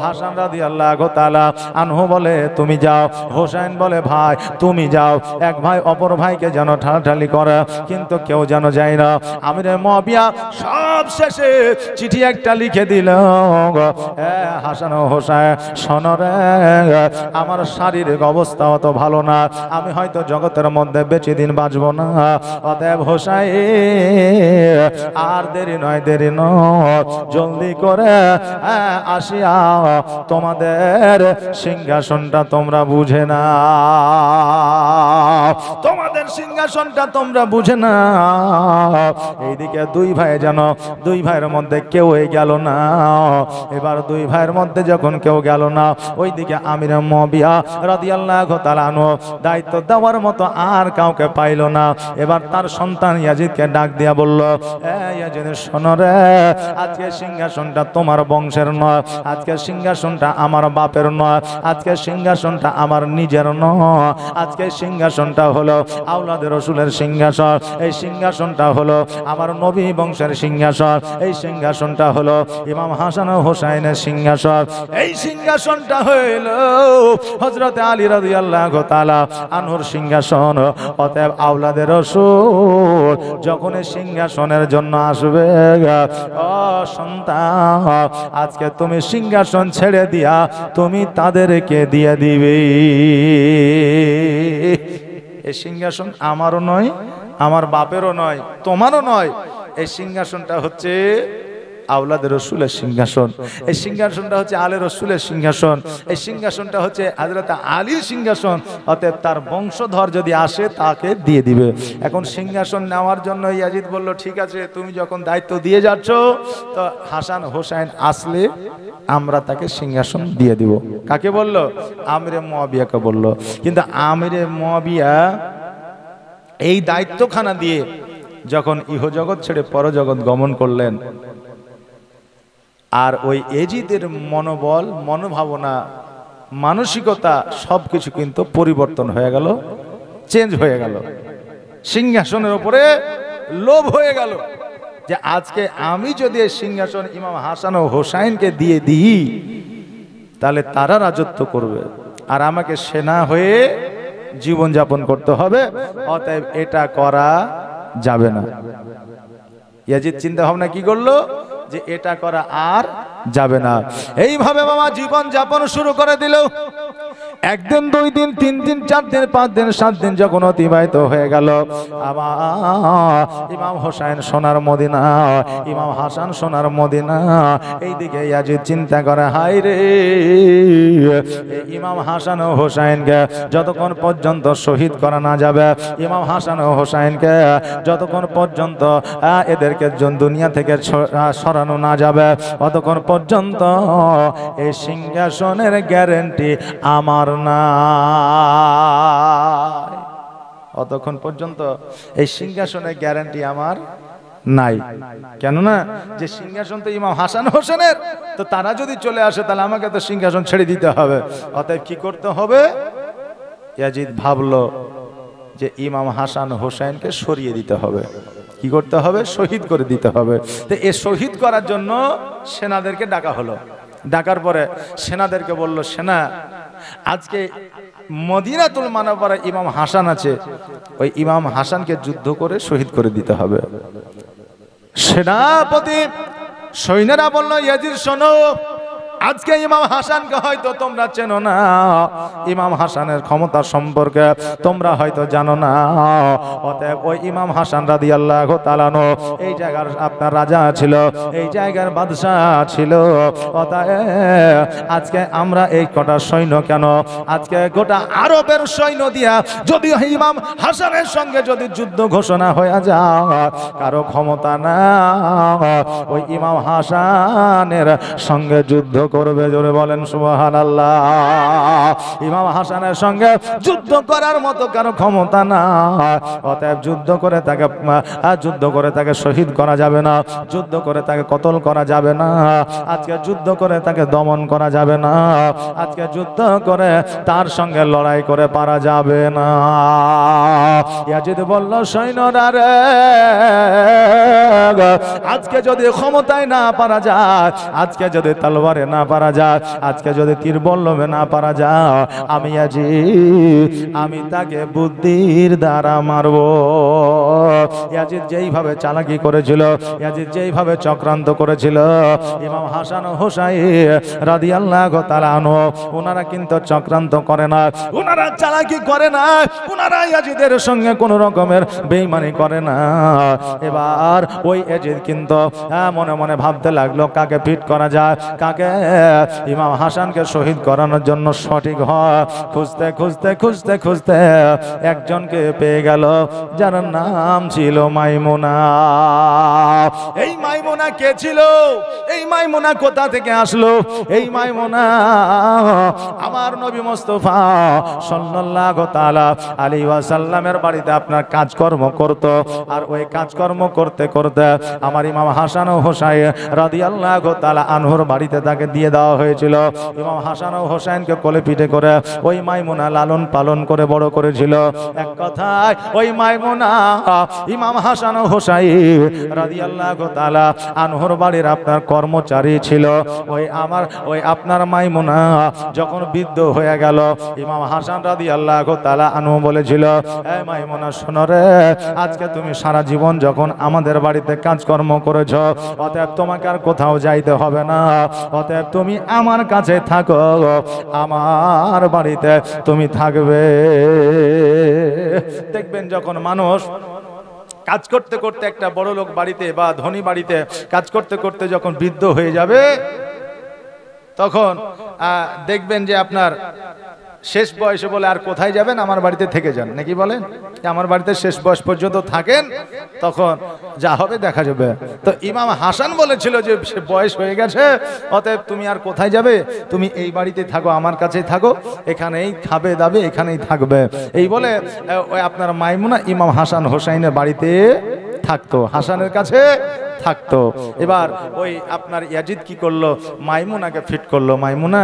হাসান রাদিয়াল্লাহু তাআলা আনহু বলে তুমি যাও, হোসেন বলে ভাই তুমি যাও, এক ভাই অপর ভাইকে যেন ঠালাঠালি করে, কিন্তু কেউ যেন যায় না। আমিরে মুআবিয়া সব শেষে চিঠি একটা লিখে দিল, হাসান ও হোসেন শোনো রে, আমার শারীরিক অবস্থা অত ভালো না, আমি হয়তো জগতের মধ্যে বেশি দিন বাঁচবো না, অতএব হোসেন আর দেরি নয়, দেরি নয়, জলদি করে আসিয়া তোমাদের সিংহাসনটা তোমরা বুঝে না। তোমাদের সিংহাসনটা তোমরা বুঝে না। এইদিকে দুই ভাই যেন দুই ভাইয়ের মধ্যে কেউ গেল না। এবার দুই ভাইয়ের মধ্যে যখন কেউ গেল না, ওইদিকে আমির মুয়াবিয়া রাদিয়াল্লাহু তাআলা আনহু দায়িত্ব দেওয়ার মতো আর কাউকে পাইল না। এবার তার সন্তান ইয়াজিদকে ডাক দিয়া বলল, ইয়াজিদ শোনো রে, আজকে সিংহাসনটা তোমার বংশের নয়, আজকে সিংহাসনটা আমার বাপের নয়, আজকে সিংহাসনটা আমার নিজের নয়, আজকে সিংহাসনটা হলো আওলাদে রাসূলের সিংহাসন। এই সিংহাসনটা হলো আমার নবী বংশের সিংহাসন। এই সিংহাসনটা হলো ইমাম হাসান ও হোসাইনের সিংহাসন। এই সিংহাসনটা হইল হযরত আলী রাদিয়াল্লাহু তাআলা আনহুর সিংহাসন। অতএব আওলাদে রাসূল যখন সিংহাসনের জন্য আসবে, ও সন্তান, আজকে তুমি সিংহাসন ছেড়ে দিয়া তুমি তাদেরকে দিয়ে দিবে। এই সিংহাসন আমারও নয়, আমার বাপেরও নয়, তোমারও নয়। এই সিংহাসনটা হচ্ছে আওলাদে রাসূলের সিংহাসন। এই সিংহাসনটা হচ্ছে আলে রাসূলের সিংহাসন। এই সিংহাসনটা হচ্ছে হযরত আলীর সিংহাসন। অতএব তার বংশধর যদি আসে তাকে দিয়ে দিবে। এখন সিংহাসন নেওয়ার জন্য ইয়াজিদ বলল, ঠিক আছে, তুমি যখন দায়িত্ব দিয়ে যাচ্ছ, তো হাসান হোসেন আসলে আমরা তাকে সিংহাসন দিয়ে দিব। কাকে বলল? আমিরে মুয়াবিয়াকে বলল। কিন্তু আমিরে মুয়াবিয়া এই দায়িত্বখানা দিয়ে যখন ইহজগৎ ছেড়ে পরজগৎ গমন করলেন, আর ওই এজিদের মনোবল, মনোভাবনা, মানসিকতা সবকিছু কিন্তু পরিবর্তন হয়ে গেল, চেঞ্জ হয়ে গেল। সিংহাসনের উপরে লোভ হয়ে গেল যে আজকে আমি যদি এই সিংহাসন ইমাম হাসান ও হোসাইনকে দিয়ে দিই, তাহলে তারা রাজত্ব করবে আর আমাকে সেনা হয়ে জীবনযাপন করতে হবে। অতএব এটা করা যাবে না। ইয়াজিদ চিন্তা ভাবনা কি করলো যে এটা করা আর যাবে না। এইভাবে বাবা জীবন যাপন শুরু করে দিল। একদিন, দুই দিন, তিন দিন, চার দিন, পাঁচ দিন, সাত দিন যখন অতিবাহিত হয়ে গেল, আবার ইমাম হোসেন সোনার মদিনা, ইমাম হাসান সোনার মদিনা। এইদিকে ইয়াজিদ চিন্তা করে, হায় রে, ইমাম হাসান ও হোসেনকে যতক্ষণ পর্যন্ত শহীদ করা না যাবে, ইমাম হাসান ও হোসেনকে যতক্ষণ পর্যন্ত এদেরকে দুনিয়া থেকে সরানো না যাবে, ততক্ষণ পর্যন্ত এই সিংহাসনের গ্যারান্টি আমার না। অতক্ষণ পর্যন্ত এই সিংহাসনের গ্যারান্টি আমার নাই। কেননা যে সিংহাসন তো ইমাম হাসান হোসেনের, তো তারা যদি চলে আসে তাহলে আমাকে তো সিংহাসন ছেড়ে দিতে হবে। অতএব কি করতে হবে? ইয়াজিদ ভাবলো যে ইমাম হাসান হোসেনকে সরিয়ে দিতে হবে। কি করতে হবে? শহীদ করে দিতে হবে। তো এ শহীদ করার জন্য সেনাদেরকে ডাকা হলো। ডাকার পরে সেনাদেরকে বলল, সেনা, আজকে মদিনাতুল মানবরে ইমাম হাসান আছে, ওই ইমাম হাসানকে যুদ্ধ করে শহীদ করে দিতে হবে। সেনাপতি সৈন্যরা বলল, ইয়াজিদ শোনো, আজকে ইমাম হাসানকে হয়তো তোমরা চেনো না, ইমাম হাসানের ক্ষমতা সম্পর্কে তোমরা হয়তো জানো না। অতএব ওই ইমাম হাসান রাদিয়াল্লাহু তাআলা আনহু এই জায়গার আপনার রাজা ছিল, এই জায়গার বাদশাহ ছিল। অতএব আজকে আমরা এই কটা সৈন্য কেন, আজকে গোটা আরবের সৈন্য দিয়া যদি ইমাম হাসানের সঙ্গে যদি যুদ্ধ ঘোষণা হয়ে যায়, কারো ক্ষমতা না ওই ইমাম হাসানের সঙ্গে যুদ্ধ করবে। জোরে বলেন সুবহানাল্লাহ। ইমাম হাসানের সঙ্গে যুদ্ধ করার মতো কারো ক্ষমতা না। অতএব যুদ্ধ করে তাকে শহীদ করা যাবে না, যুদ্ধ করে তাকে কতল করা যাবে না, আজকে যুদ্ধ করে তাকে দমন করা যাবে না, আজকে যুদ্ধ করে তার সঙ্গে লড়াই করে পারা যাবে না। ইয়াজিদ বলল, সৈন্যরা রে, আজকে যদি ক্ষমতায় না পারা যায়, আজকে যদি তলোয়ারে না পারা যায়, আজকে যদি তীর বল্লমে না পারা যায়, আমি তাকে বুদ্ধির দ্বারা মারব। ইয়াজিদ যেইভাবে চালাকি করেছিল, ইয়াজিদ যেইভাবে চক্রান্ত করেছিল, ইমাম হাসান ও হোসাইন রাদিয়াল্লাহু তাআলা আনহু ওনারা কিন্তু চক্রান্ত করে না, ওনারা চালাকি করে না, ওনারা ইয়াজিদের সঙ্গে কোন রকমের বেঈমানি করে না। এবার ওই ইয়াজিদ কিন্তু মনে মনে ভাবতে লাগলো, কাকে ফিট করা যায়, কাকে ইমাম হাসানকে শহীদ করানোর জন্য সঠিক হয় খুঁজতে খুঁজতে খুঁজতে খুঁজতে একজনকে পেয়ে গেল, যার নাম ছিল মাইমুনা। এই মাইমুনা কে ছিল? এই মাইমুনা কোথা থেকে আসলো? এই মাইমুনা আমার নবী মুস্তাফা সাল্লাল্লাহু তাআলা আলাইহি ওয়াসাল্লামের বাড়িতে আপনার কাজকর্ম করত। আর ওই কাজকর্ম করতে করতে আমার ইমাম হাসান ও হোসাইন রাদিয়াল্লাহু তাআলা আনহুর বাড়িতে তাকে দিয়ে দেওয়া হয়েছিল। ইমাম হাসান ও হোসাইনকে কোলে পিঠে করে ওই মাইমুনা লালন পালন করে বড় করেছিল। এক কথায় ওই মাইমুনা ইমাম হাসান ও হোসাইন রাদিয়াল্লাহু তাআলা আনহুর বাড়ির আপনার কর্মচারী ছিল। ওই আপনার মাইমুনা যখন বৃদ্ধ হয়ে গেল, ইমাম হাসান রাদিয়াল্লাহু তাআলা আনহু বলেছিল, এই মাইমুনা শোনো রে, আজকে তুমি সারা জীবন যখন আমাদের বাড়িতে কাজকর্ম করেছ, অতএব তোমাকে আর কোথাও যাইতে হবে না, অতএব তুমি আমার কাছে থাকো, আমার বাড়িতে তুমি থাকবে। দেখবেন যখন মানুষ কাজ করতে করতে একটা বড় লোক বাড়িতে বা ধনী বাড়িতে কাজ করতে করতে যখন বৃদ্ধ হয়ে যাবে, তখন দেখবেন যে আপনার শেষ বয়সে বলে আর কোথায় যাবেন, আমার বাড়িতে থেকে যান, নাকি বলেন? আমার বাড়িতে শেষ বয়স পর্যন্ত থাকেন, তখন যা হবে দেখা যাবে। তো ইমাম হাসান বলেছিল যে সে বয়স হয়ে গেছে, অতএব তুমি আর কোথায় যাবে, তুমি এই বাড়িতে থাকো, আমার কাছেই থাকো, এখানেই খাবে দাবে, এখানেই থাকবে। এই বলে ওই আপনার মাইমুনা ইমাম হাসান হোসাইনের বাড়িতে থাকতো, হাসানের কাছে থাকতো। এবার ওই আপনার ইয়াজিদ কি করলো, মাইমুনাকে ফিট করলো। মাইমুনা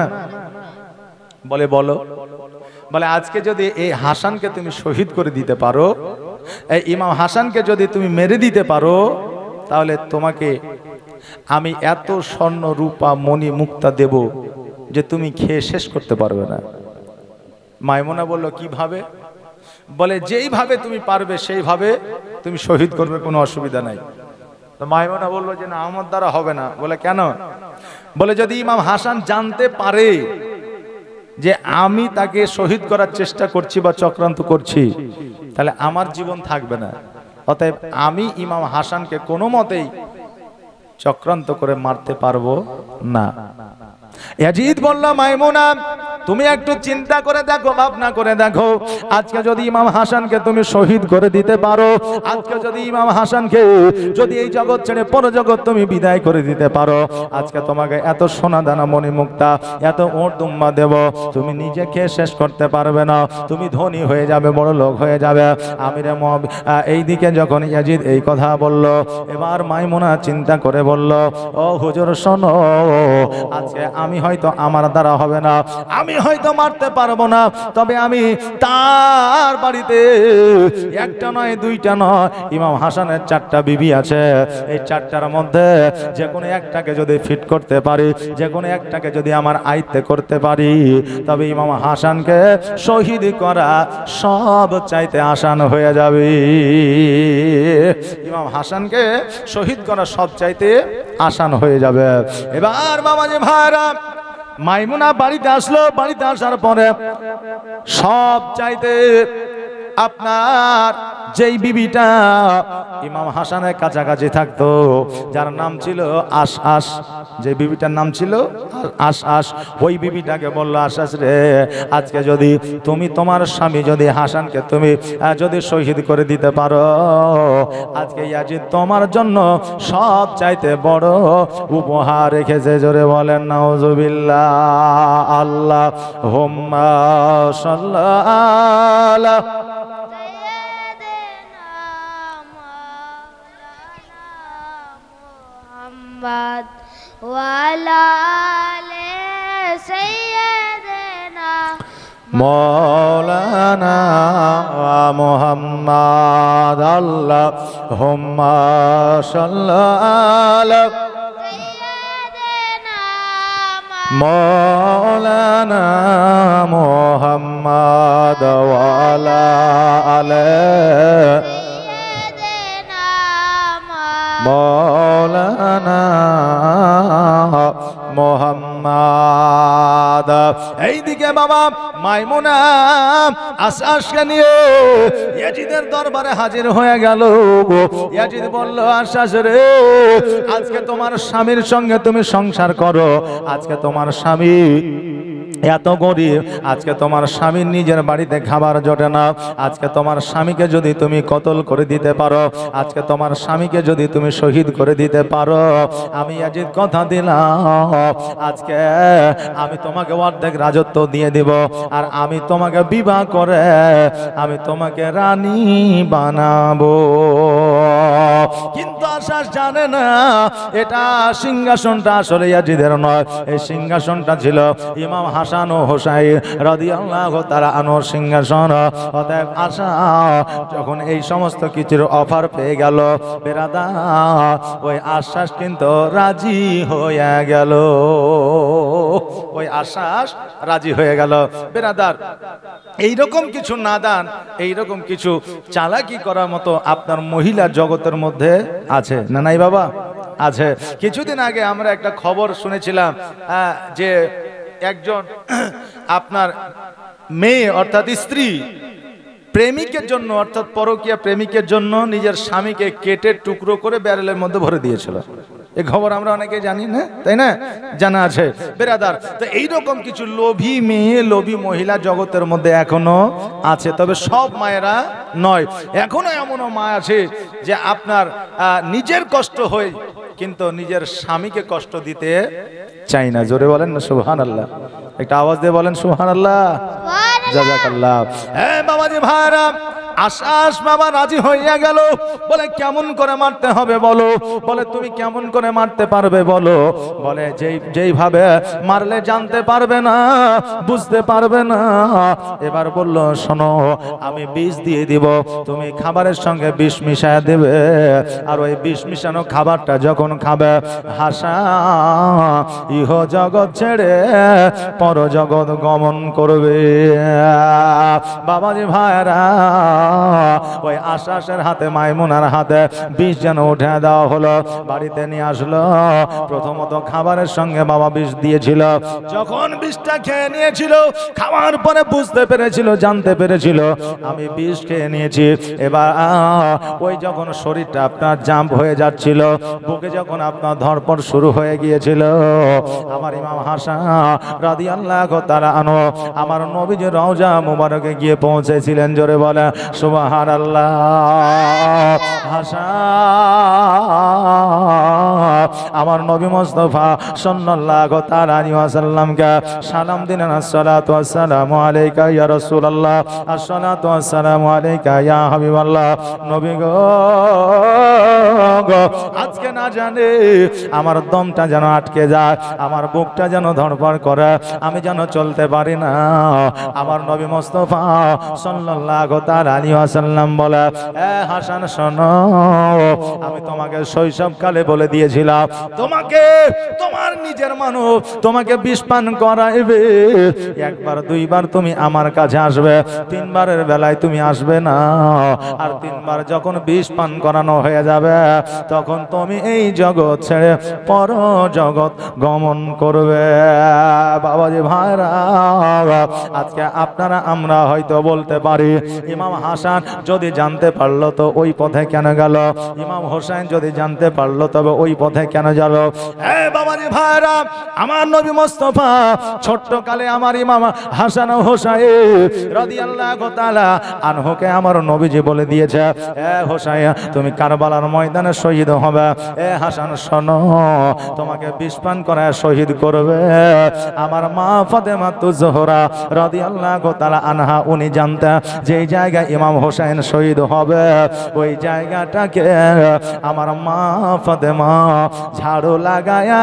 বলে আজকে যদি এই হাসানকে তুমি শহীদ করে দিতে পারো, এই ইমাম হাসানকে যদি তুমি মেরে দিতে পারো, তাহলে তোমাকে আমি এত স্বর্ণ রূপা মণি মুক্তা দেব যে তুমি খেয়ে শেষ করতে পারবে না। মাইমুনা বলল কিভাবে? বলে যেইভাবে তুমি পারবে সেইভাবে তুমি শহীদ করবে, কোনো অসুবিধা নাই। তো মাইমুনা বলল যে না, আমার দ্বারা হবে না। বলে কেন? বলে যদি ইমাম হাসান জানতে পারে যে আমি তাকে শহীদ করার চেষ্টা করছি বা চক্রান্ত করছি, তাহলে আমার জীবন থাকবে না। অতএব আমি ইমাম হাসানকে কোনো মতেই চক্রান্ত করে মারতে পারবো না। ইয়াজিদ বলল, মাইমুনা তুমি একটু চিন্তা করে দেখো, ভাবনা করে দেখো, আজকে যদি ইমাম হাসানকে তুমি শহীদ করে দিতে পারো, আজকে যদি ইমাম হাসানকে যদি এই জগৎ ছেড়ে পরজগৎ তুমি বিদায় করে দিতে পারো, আজকে তোমাকে এত সোনা দানা মণি মুক্তা, এত ওট দুম্বা দেব, তুমি নিজে খেয়ে শেষ করতে পারবে না, তুমি ধনী হয়ে যাবে, বড় লোক হয়ে যাবে। আমিরে এইদিকে যখন ইয়াজিদ এই কথা বলল, এবার মাইমুনা চিন্তা করে বলল, ও হুজুর শোনো, আজকে আমি হয়তো আমার দ্বারা হবে না, আমি হয়তো মারতে পারবো না, তবে আমি তার বাড়িতে একটা নয় দুইটা নয়, ইমাম হাসানের 4টা বিবি আছে, এই 4টার মধ্যে যে কোনো একটাকে যদি ফিট করতে পারি, যে কোনো একটাকে যদি আমার আয়ত্তে করতে পারি, তবে ইমাম হাসানকে শহীদ করা সব চাইতে আসান হয়ে যাবে। ইমাম হাসানকে শহীদ করা সব চাইতে আসান হয়ে যাবে। এবার বাবাজি ভাইরা, মাইমুনা বাড়িতে আসলো। বাড়িতে আসার পরে সব চাইতে আপনার যেই বিবিটা ইমাম হাসানের কাছাকাছি থাকতো, যার নাম ছিল আশ, যে বিবিটার নাম ছিল আশ, ওই বিবিটাকে বললো, আশ রে, আজকে যদি তুমি তোমার স্বামী যদি হাসানকে তুমি যদি শহীদ করে দিতে পারো, আজকে ইয়াজিদ তোমার জন্য সব চাইতে বড় উপহার রেখেছে। জোরে বলেন নাউজুবিল্লাহ। আল্লাহুম্মা সাল্লি ওয়ালা আলে সাইয়্যিদিনা মৌলানা মুহাম্মদ। আল্লাহুম্মা সাল্লি মৌলানা মুহাম্মদ ওয়ালা আলে মৌলানা মুহাম্মদ। এইদিকে বাবা মাইমুনা আশাসকে নিয়ে ইয়াজিদের দরবারে হাজির হয়ে গেল। ইয়াজিদ বলল, আশাস রে, আজকে তোমার স্বামীর সঙ্গে তুমি সংসার করো, আজকে তোমার স্বামী এত গরিব, আজকে তোমার স্বামীর নিজের বাড়িতে খাবার জোটে না, আজকে তোমার স্বামীকে যদি তুমি কতল করে দিতে পারো, আজকে তোমার স্বামীকে যদি তুমি শহীদ করে দিতে পারো, আমি ইয়াজিদ কথা দিলাম আজকে আমি তোমাকে অর্ধেক রাজত্ব দিয়ে দিব, আর আমি তোমাকে বিবাহ করে আমি তোমাকে রানী বানাবো। কিন্তু আশাস জানে না এটা সিংহাসনটা আসলে ইয়াজিদের নয়, এই সিংহাসনটা ছিল ইমাম হাসান ও হোসাইন রাদিয়াল্লাহু তাআলা আনহুর সিংহাসন। অতএব আশা যখন এই সমস্ত কিছুর অফার পেয়ে গেল বেরাদার, ওই আশ্বাস কিন্তু রাজি হয়ে গেল, ওই আশ্বাস রাজি হয়ে গেল। বেরাদার, এইরকম কিছু নাদান, এইরকম কিছু চালাকি করার মতো আপনার মহিলা জগতের মধ্যে আছে না? নাই বাবা, আছে। কিছুদিন আগে আমরা একটা খবর শুনেছিলাম যে একজন আপনার মেয়ে অর্থাৎ স্ত্রী প্রেমিকের জন্য অর্থাৎ পরকীয়া প্রেমিকের জন্য নিজের স্বামীকে কেটে টুকরো করে ব্যারেলের মধ্যে ভরে দিয়েছিল। এই খবর আমরা অনেকে জানি না, তাই না? জানা আছে বেরাদার। তো এইরকম কিছু লোভী মেয়ে, লোভী মহিলা জগতের মধ্যে এখনো আছে, তবে সব মায়েরা নয়। এখনো এমনও মা আছে যে আপনার নিজের কষ্ট হয় কিন্তু নিজের স্বামীকে কষ্ট দিতে চাই না। জোরে বলেন না সুবহানাল্লাহ, একটা আওয়াজ দিয়ে বলেন সুবহানাল্লাহ, জাযাকাল্লাহ। হ্যাঁ বাবাজি ভাইরা, আশাস বাবা রাজি হইয়া গেল। বলে কেমন করে মারতে হবে বলো? বলে তুমি কেমন করে মারতে পারবে বলো? বলে যেইভাবে মারলে জানতে পারবে না, বুঝতে পারবে না। এবার বলল, শোনো, আমি বিষ দিয়ে দিব, তুমি খাবারের সঙ্গে বিষ মিশায় দেবে, আর ওই বিষ মিশানো খাবারটা যখন খাবে হাসা ইহ জগৎ ছেড়ে পর জগৎ গমন করবে। বাবাজি ভাইরা, ওই আশাসের হাতে মাইমুনার হাতে বিষ যেন উঠে দেওয়া হলো, বাড়িতে নিয়ে আসলো। প্রথমত খাবারের সঙ্গে বাবা বিষ দিয়েছিল, যখন বিষটা খেয়ে নিয়েছিল খাওয়ার পরে বুঝতে পেরেছিল, জানতে পেরেছিল আমি বিষ খেয়ে নিয়েছি। এবার ওই যখন শরীরটা আপনার জাম্প হয়ে যাচ্ছিল, বুকে যখন আপনার ধরপড় শুরু হয়ে গিয়েছিল, আমার ইমাম হাসান রাদিয়াল্লাহু তাআলা আনহু আমার নবীজির রওজা মুবারকে গিয়ে পৌঁছেছিলেন। জোরে বলে সুবহানাল্লাহ। হাসান আমার নবী মুস্তাফা সাল্লাল্লাহু তাআলা আলাইহি ওয়াসাল্লামকে সালাম দিলেন, আসসালাতু ওয়াসসালামু আলাইকা ইয়া রাসূলুল্লাহ, আসসালাতু ওয়াসসালামু আলাইকা ইয়া হাবিবাল্লাহ। নবী গো, আজকে না জানে আমার দমটা যেন আটকে যায়, আমার বুকটা যেন ধড়ফড় করে, আমি যেন চলতে পারি না। আমার নবী মুস্তাফা সাল্লাল্লাহু তাআলা আলাইহি ওয়াসাল্লাম বলে, এ হাসান শোনো, আমি তোমাকে শৈশবকালে বলে দিয়েছিলাম তোমাকে তোমার নিজের মানুষ তোমাকে বিষ পান করাইবে, একবার দুইবার তুমি আমার কাছে আসবে, তিনবারের বেলায় তুমি আসবে না। আর তিনবার যখন বিষ পান করানো হয়ে যাবে তখন তুমি এই জগৎ ছেড়ে পর জগৎ গমন করবে। বাবাজি ভাইরা, আজকে আপনারা আমরা হয়তো বলতে পারি ইমাম হাসান যদি জানতে পারলো তো ওই পথে কেন গেল, ইমাম হোসেন যদি জানতে পারলো তবে ওই পথে কেন গেল? বাবাজি ভাইরা, আমার নবী মুস্তাফা ছোট্ট কালে আমার ইমাম হাসান ও হোসেন রাদিয়াল্লাহু তাআলা আনহুকে আমার নবীজি বলে দিয়েছে, এ হোসেন তুমি কারবালার ময়দানে শহীদ হবে, এ হাসান শোনো, তোমাকে বিষ পান করায় শহীদ করবে আমার মা ফাতেমা জোহরা রাদিয়াল্লাহু তাআলা আনহা। উনি জানতেন যে জায়গায় ইমাম হোসেন শহীদ হবে ওই জায়গাটাকে আমার মা ফাতেমা ঝাড়ু লাগায়া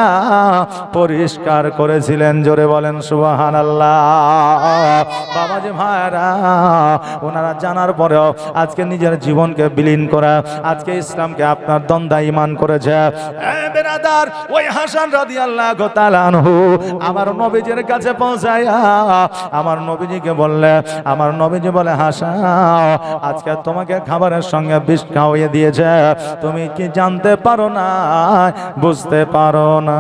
পরিষ্কার করেছিলেন। জোরে বলেন সুবহানাল্লাহ। বাবাজি ভাইরা, ওনারা জানার পরেও আজকে নিজের জীবনকে বিলীন করে আজকে ইসলামকে আপনার দ্বন্দ্ব ঈমান করেছে। বেরাদার, ওই হাসান রাদিয়াল্লাহু তাআলা আনহু আমার নবীজির কাছে পৌঁছায়া আমার নবীজিকে বললে, আমার নবীজি বলে, হাসান আজকে তোমাকে খাবারের সঙ্গে বিষ খাওয়িয়ে দিয়েছে, তুমি কি জানতে পারো না, বুঝতে পারো না?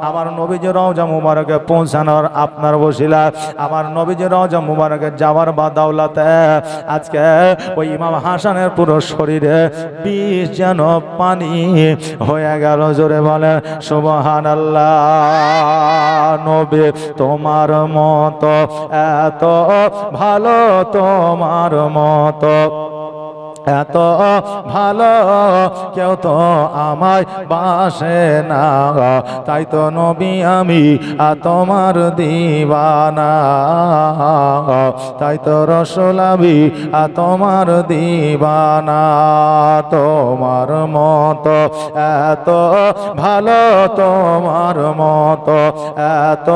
আমার নবীজি রওজা মুবারকে পৌঁছানোর আপনার বসিলা আমার নবীজি রওজা মুবারকে যাওয়ার বাদাওলাতে আজকে ওই ইমাম হাসানের পুরো শরীরে বিষ যেন পানি হয়ে গেল। জোরে বলে সুবহানাল্লাহ। নবী তোমার মতো এত ভালো, তোমার মতো এত ভালো কেউ তো আমায় বাসে না, তাই তো নবী আমি তোমার দিওয়ানা, তাই তো রাসূল আমি তোমার দিওয়ানা। তোমার মতো এত ভালো, তোমার মতো এত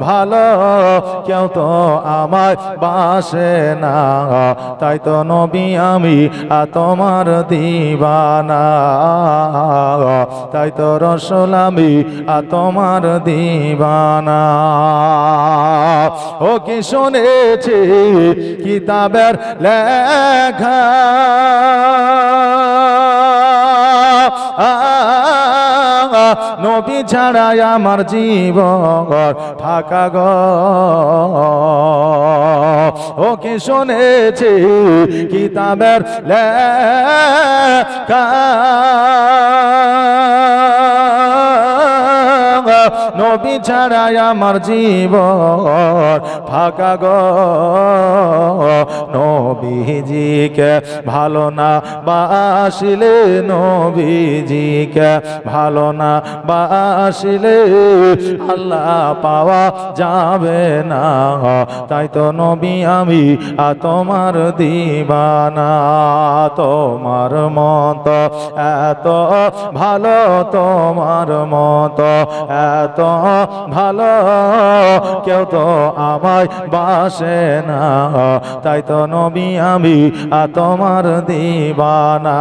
ভালো কেউ তো আমায় বাসে না, তাই তো নবী আমি তোমার দিওয়ানা, তাই তো রাসূল আমি তোমার দিওয়ানা। ও কি শুনেছি কিতাবের লেখা, নবী ছাড়াই আমার জীবন ফাঁকা গো। ও কি শুনেছি কিতাবের লেখা, নবী ছাড়াই আমার জীবন ফাঁকা গো। নবীজিকে ভালো না বাসিলে, নবীজিকে ভালো না বাসিলে আল্লাহ পাওয়া যাবে না, তাই তো নবী আমি তোমার দিওয়ানা। তোমার মতো এত ভালো, তোমার মতো এত ভালো কেউ তো আমায় বাসে না, তাই তো নবী আমি তোমার দিওয়ানা,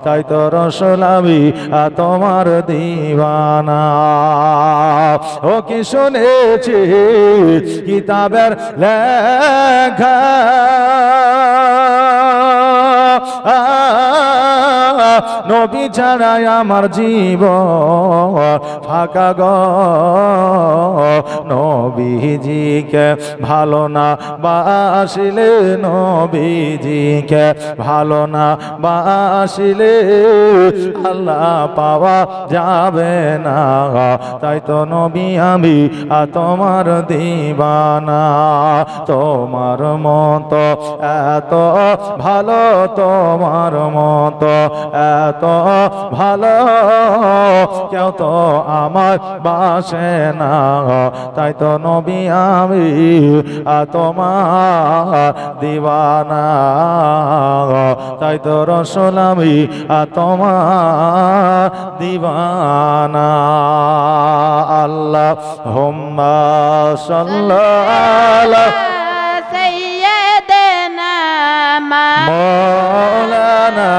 তাই তো রাসূল আমি তোমার দিওয়ানা। ও কি শুনেছি কিতাবের লেখা, নবী ছাড়াই আমার জীবন ফাঁকা গো। নবীজিকে ভালো না বাসিলে, নবীজিকে ভালো না বাসিলে আল্লাহ পাওয়া যাবে না, তাই তো নবী আমি তোমার দিওয়ানা। তোমার মতো এত ভালো, তোমার মতো এত ভালো কেউ তো আমার বাসে না, তাই তো নবী আমি তোমার দিওয়ানা, তাই তো রাসূল আমি তোমার দিওয়ানা। আল্লাহুম্মা সাল্লি সাইয়্যিদিনা মাওলানা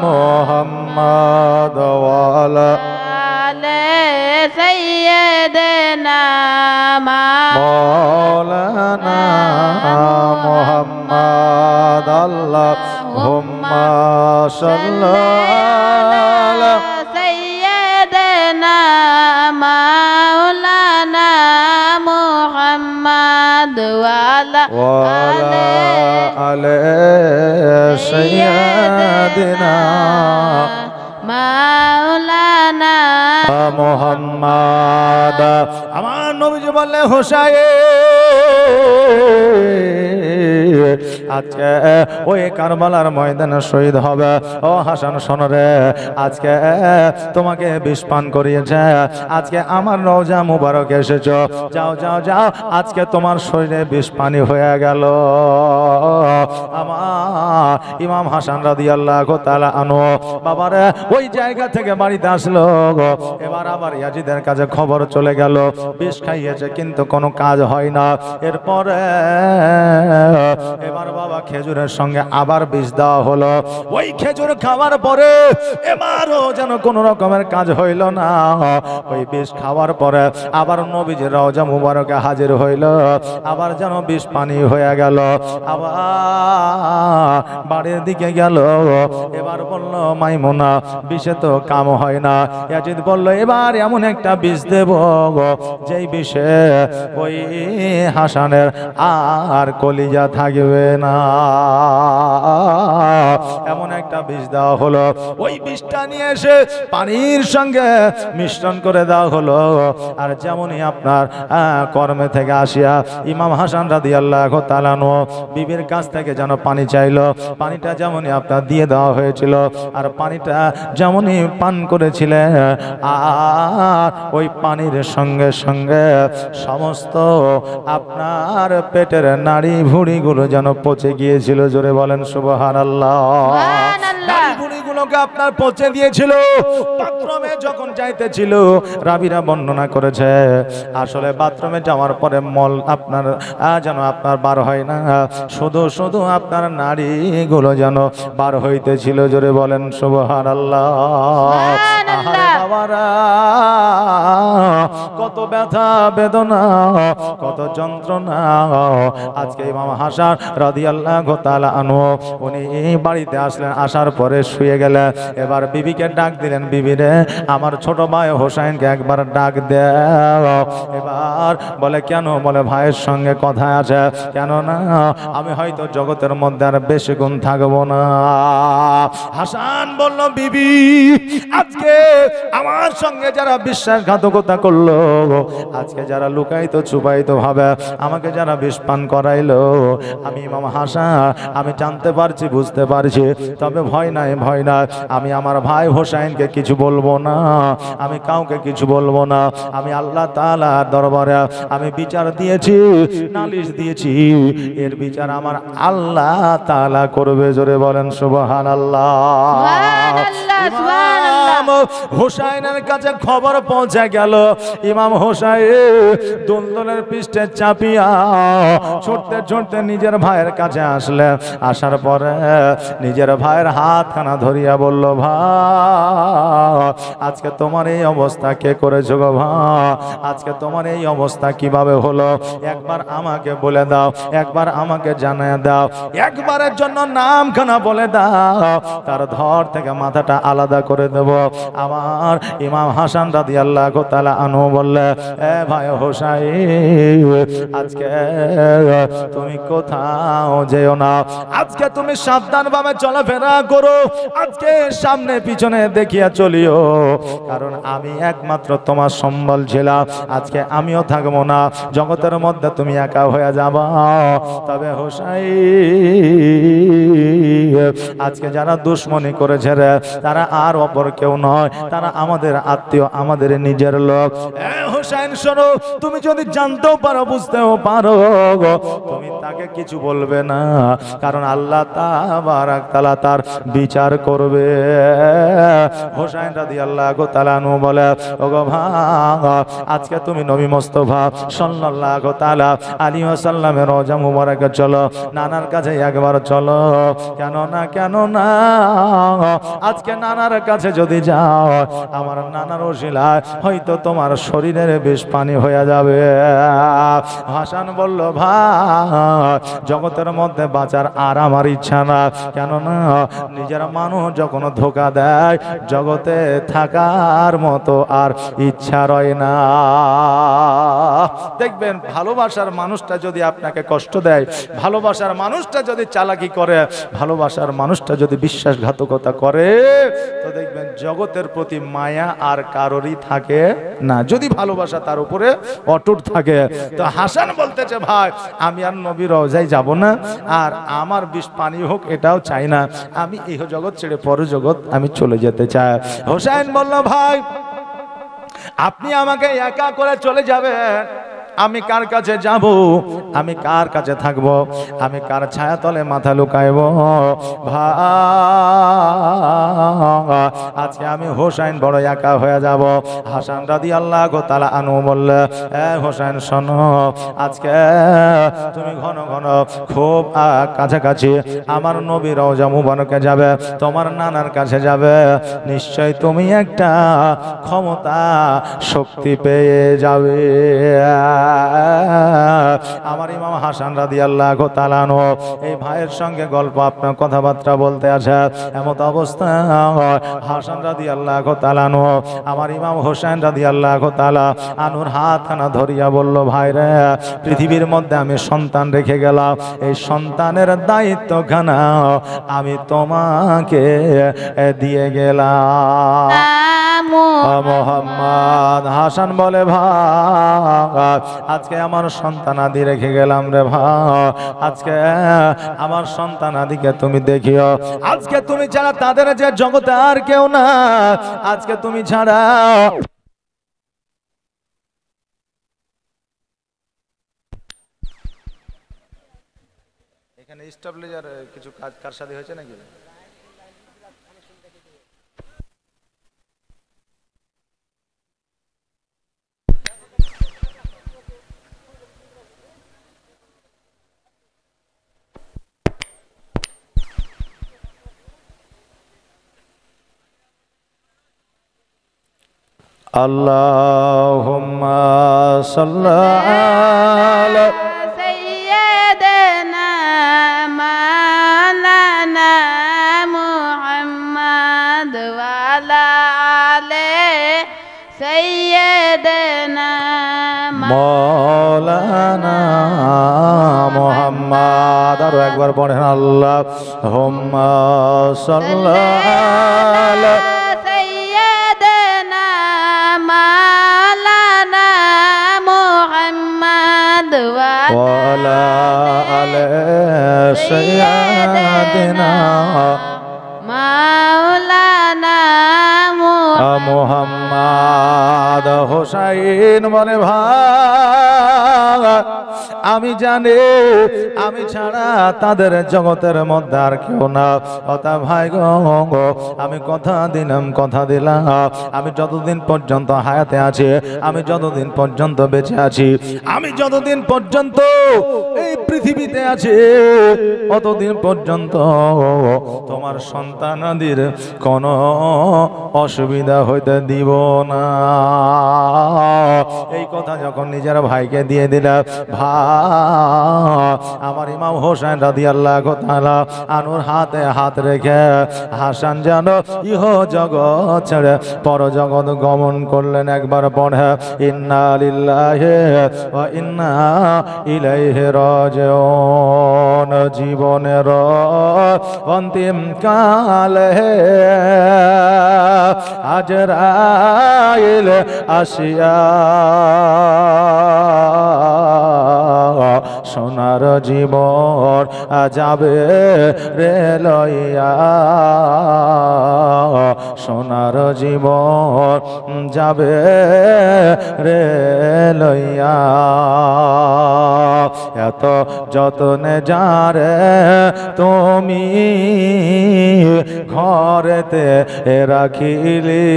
মুহাম্মদ ওয়া আলা সাইয়্যিদিনা মাওলানা মুহাম্মদ। আল্লাহুম্মা সাল্লি আলা সাইয়্যিদিনা মাওলানা মুহাম্মদ ওয়া আলা আলি সাইয়্যিদিনা মাওলানা মুহাম্মদ। আমার নবীজি বললেন হোসাইন আজকে ওই কারবালার ময়দানে শহীদ হবে। ও হাসান শোনো রে, আজকে তোমাকে বিষ পান করিয়েছে, আজকে আমার রওজা মুবারক এসেছো, যাও যাও যাও, আজকে তোমার শরীরে বিষ পানি হয়ে গেল। আমার ইমাম হাসান রাদিয়াল্লাহু তাআলা আনহু বাবারে ওই জায়গা থেকে বাড়িতে আসলো। এবার আবার ইয়াজিদের কাছে খবর চলে গেল, বিষ খাইয়েছে কিন্তু কোনো কাজ হয় না। এরপরে এবার বাবা খেজুরের সঙ্গে আবার বিষ দেওয়া হলো। ওই খেজুর খাওয়ার পরে এবারও যেন কোন রকমের কাজ হইল না। ওই বিষ খাওয়ার পরে আবার নবীজির রওজা মুবারকে হাজির হইল, আবার যেন বিষ পানি হয়ে গেল। আবার বাড়ির দিকে গেল, এবার বলল মাইমুনা বিষে তো কাম হয় না। ইয়াজিদ বলল এবার এমন একটা বিষ দেব যেই বিষে ওই হাসানের আর কলিজা থাকবে না। এমন একটা বিষ দেওয়া হলো। ওই বিষটা নিয়ে এসে পানির সঙ্গে মিশ্রণ করে দেওয়া হলো। আর যেমনই আপনার কর্মে থেকে আসিয়া ইমাম হাসান রাদিয়াল্লাহু তাআলা আনহু বিবির কাছ থেকে যেন পানি চাইলো, পানিটা যেমনই আপনার দিয়ে দেওয়া হয়েছিল। আর পানিটা যেমনই পান করেছিলেন, আর ওই পানির সঙ্গে সঙ্গে সমস্ত আপনার পেটের নাড়ি ভুঁড়িগুলো যেন পচে গিয়েছিল। জোরে বলেন সুবহানাল্লাহ। নাড়ি ভুঁড়িগুলোকে আপনার পচে দিয়েছিল। বাথরুমে যখন যাইতেছিল, রাবিরা বর্ণনা করেছে আসলে বাথরুমে যাওয়ার পরে মল আপনার যেন আপনার বার হয় না, শুধু শুধু আপনার নাড়িগুলো যেন বার হইতেছিল। জোরে বলেন সুবহানাল্লাহ। আহারে বাবারা, কত ব্যথা বেদনা, কত যন্ত্রণা। আজকে ইমাম হাসান রাদিয়াল্লাহু তাআলা আনহু উনি বাড়িতে আসলেন, আসার পরে শুয়ে গেলেন। এবার বিবিকে ডাক দিলেন, বিবিরে আমার ছোট ভাই হোসেনকে একবার ডাক দাও। এবার বলে কেন? বলে ভাইয়ের সঙ্গে কথা আছে। কেন না? আমি হয়তো জগতের মধ্যে আর বেশি গুণ থাকবো না। হাসান বলল বিবি আজকে আমার সঙ্গে যারা বিশ্বাসঘাতকতা করলো, আজকে যারা লুকাইতো চুপাইতো ভাবে আমাকে যারা বিষ পান করাইলো, আমি ইমাম হাসান আমি জানতে পারছি, বুঝতে পারছি। তবে ভয় নাই, ভয় নাই। আমি আমার ভাই হোসেনকে কিছু বলবো না, আমি কাউকে কিছু বলবো না। আমি আল্লাহ তাআলার দরবারে আমি বিচার দিয়েছি, নালিশ দিয়েছি, এর বিচার আমার আল্লাহ তাআলা করবে। জোরে বলেন সুবহানাল্লাহ। ইমাম হোসেনের কাছে খবর পৌঁছে গেল। ইমাম হোসেন দুলদুলের পৃষ্ঠে চাপিয়া ছুটতে ছুটতে নিজের ভাইয়ের কাছে আসলেন। আসার পরে নিজের ভাইয়ের হাতখানা ধরিয়া বলল, ভাই আজকে তোমার এই অবস্থা কে করেছো গো ভাই? আজকে তোমার এই অবস্থা কিভাবে হলো? একবার আমাকে বলে দাও, একবার আমাকে জানিয়ে দাও, একবারের জন্য নামখানা বলে দাও, তার ধর থেকে মাথাটা আলাদা করে দেব। আমার ইমাম হাসান রাদিয়াল্লাহু তাআলা আনহু বললে, এ ভাই হোসেন আজকে তুমি কোথাও যেও না, আজকে তুমি সাবধানভাবে চলাফেরা করো, আজকে সামনে পিছনে দেখিয়া চলিও, কারণ আমি একমাত্র তোমার সম্বল ছিলাম। আজকে আমিও থাকবো না, জগতের মধ্যে তুমি একা হয়ে যাবা। তবে হোসেন আজকে যারা দুশ্মনী করেছে রে, তারা আর অপর কেউ নয়, তারা আমাদের আত্মীয়, আমাদের নিজের লোক। হোসেন শোনো, তুমি যদি জানতেও পারো, বুঝতেও পারো, তুমি তাকে কিছু বলবে না, কারণ আল্লাহ তাবারাক তাআলা তার বিচার করবে। হোসেন রাদিয়াল্লাহু তাআলা আনহু বলে, ওগো ভাই আজকে তুমি নবী মুস্তাফা সাল্লাল্লাহু তাআলা আলাইহি ওয়াসাল্লামের রওজা মুবারকে চলো, নানার কাছে একবার চলো। কেন না, কেন না, আজকে নানার কাছে যদি যাও, আমার নানার ওসিলায় হয়তো তোমার শরীরের বেশ পানি হয়ে যাবে। হাসান বলল, ভাই জগতের মধ্যে বাঁচার আর আমার ইচ্ছা না, কেননা নিজের মানুষ যখন ধোকা দেয়, জগতে থাকার মতো আর ইচ্ছা রয় না। দেখবেন ভালোবাসার মানুষটা যদি আপনাকে কষ্ট দেয়, ভালোবাসার মানুষটা যদি চালাকি করে, ভালোবাসার মানুষটা যদি বিশ্বাসঘাতকতা করে, তো দেখবেন জগতের প্রতি মায়া আর কারোরই থাকে না, যদি ভালোবাসা তার উপরে অটুট থাকে। তো হাসান বলতেছে, ভাই আমি আর নবী রওজায় যাব না, আর আমার বিষ পানি হোক এটাও চাই না, আমি ইহ জগৎ ছেড়ে পর জগৎ আমি চলে যেতে চাই। হোসেন বলল, ভাই আপনি আমাকে একা করে চলে যাবেন, আমি কার কাছে যাব, আমি কার কাছে থাকব, আমি কার ছায়া তলে মাথা লুকাইব? ভাই আজকে আমি হোসেন বড় একা হয়ে যাব। হাসান রাদিয়াল্লাহু তাআলা আনহু বললে, এ হোসেন শোনো, আজকে তুমি ঘন ঘন খুব কাছাকাছি আমার নবী রওজা মুবারকে যাবে, তোমার নানার কাছে যাবে, নিশ্চয় তুমি একটা ক্ষমতা শক্তি পেয়ে যাবে। আমার ইমাম হাসান রাদিয়াল্লাহু তাআলা আনহু এই ভাইয়ের সঙ্গে গল্প আপনার কথাবার্তা বলতে আছে। এমত অবস্থা হাসান রাদিয়াল্লাহু তাআলা আনহু আমার ইমাম হোসেন রাদিয়াল্লাহু তাআলা আনহুর হাতখানা ধরিয়া বলল, ভাই রে, পৃথিবীর মধ্যে আমি সন্তান রেখে গেলাম, এই সন্তানের দায়িত্বখানা আমি তোমাকে দিয়ে গেলাম। মোহাম্মদ হাসান বলে, ভাই আজকে আমার সন্তান আদি রেখে গেলাম রে ভাই, আজকে আমার সন্তান আদিকে তুমি দেখিও। আজকে তুমি ছাড়া তাদের যে জগতে আর কেউ না, আজকে তুমি ছাড়া। এখানে স্টাবলিজার কিছু কাজ কার সাথে হয়েছে নাকি? اللهم صل على سيدنا مولانا محمد وعلى آله سيدنا مولانا محمد। আর একবার পড়েন, আল্লাহুম্মা সাল্লি আলা وعلى آل سيدنا مولانا محمد। হোসেন বলে, ভাই আমি জানি আমি ছাড়া তাদের জগতের মধ্যে আর কেউ না। কথা ভাই গো, আমি কথা দিলাম, আমি যতদিন পর্যন্ত হায়াতে আছি, আমি যতদিন পর্যন্ত বেঁচে আছি, আমি যতদিন পর্যন্ত এই পৃথিবীতে আছি, অতদিন পর্যন্ত তোমার সন্তানাদির কোনো অসুবিধা হইতে দিব না। এই কথা যখন নিজের ভাইকে দিয়ে দিলা, আমার ইমাম হোসেন রাদিয়াল্লাহু তাআলা আনহুর হাতে হাত রেখে হাসান যেন ইহ জগৎ ছেড়ে পর জগৎ গমন করলেন। একবার পড়ে, ইন্না লিল্লাহি ওয়া ইন্না ইলাইহি রাজিউন। জীবনের অন্তিম কালে আজরাইল আসিয়া সোনার জীবন যাবে রে লইয়া, সোনার জীবন যাবে রে লইয়া। এত যতনে যারে তুমি ঘরেতে রাখিলি,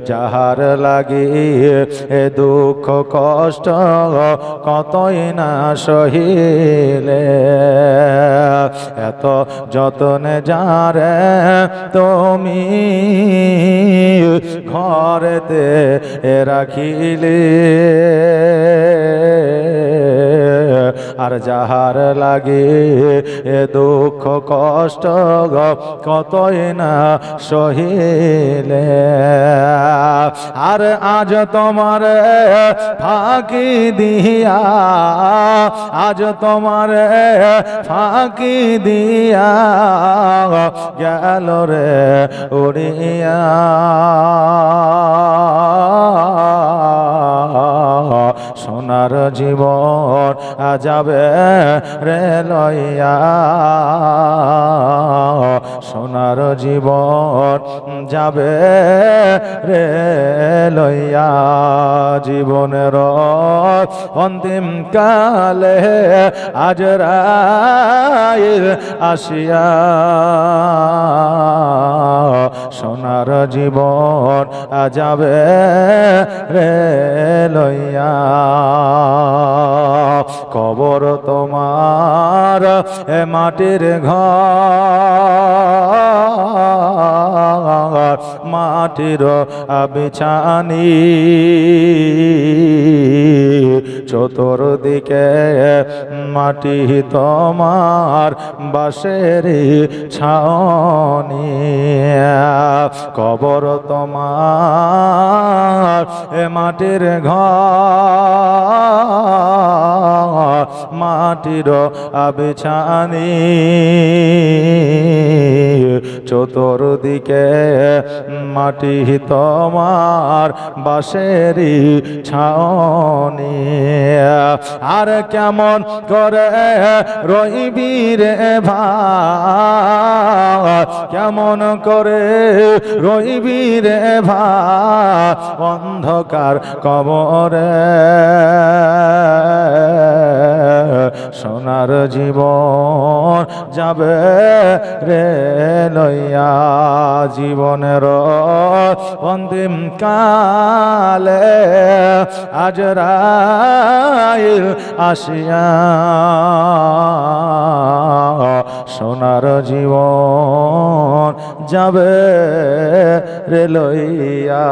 যাহার লাগি এ দুঃখ কষ্ট কতই না সহিলে। এত যতনে যারে তুমি ঘরেতে রাখিলে, আর যাহার লাগে এ দুঃখ কষ্ট কতই না সহিলে। আর আজ তোমার ফাঁকি দিয়া, আজ তোমার ফাঁকি দিয়া গেল রে উড়িয়া, সোনার জীবন যাবে রে লইয়া, সোনার জীবন যাবে রে লইয়া জীবনের অন্তিম কালে আজরাইল আসিয়া সোনার জীবন যাবে রে লইয়া কবর তোমার মাটির ঘর মাটির বিছানি চতুর্দিকে মাটি তোমার বাঁশের ছাউনি কবর তোমার মাটির ঘর মাটির বিছানি চতুর্দিকে মাটি তোমার বাঁশের ছাউনি আর কেমন করে রইবি রে ভাই কেমন করে রইবি রে ভাই অন্ধকার কবরে সোনার জীবন যাবে রে লইয়া জীবনের অন্তিম কালে আজরাইল আসিয়া সোনার জীবন যাবে রে লইয়া।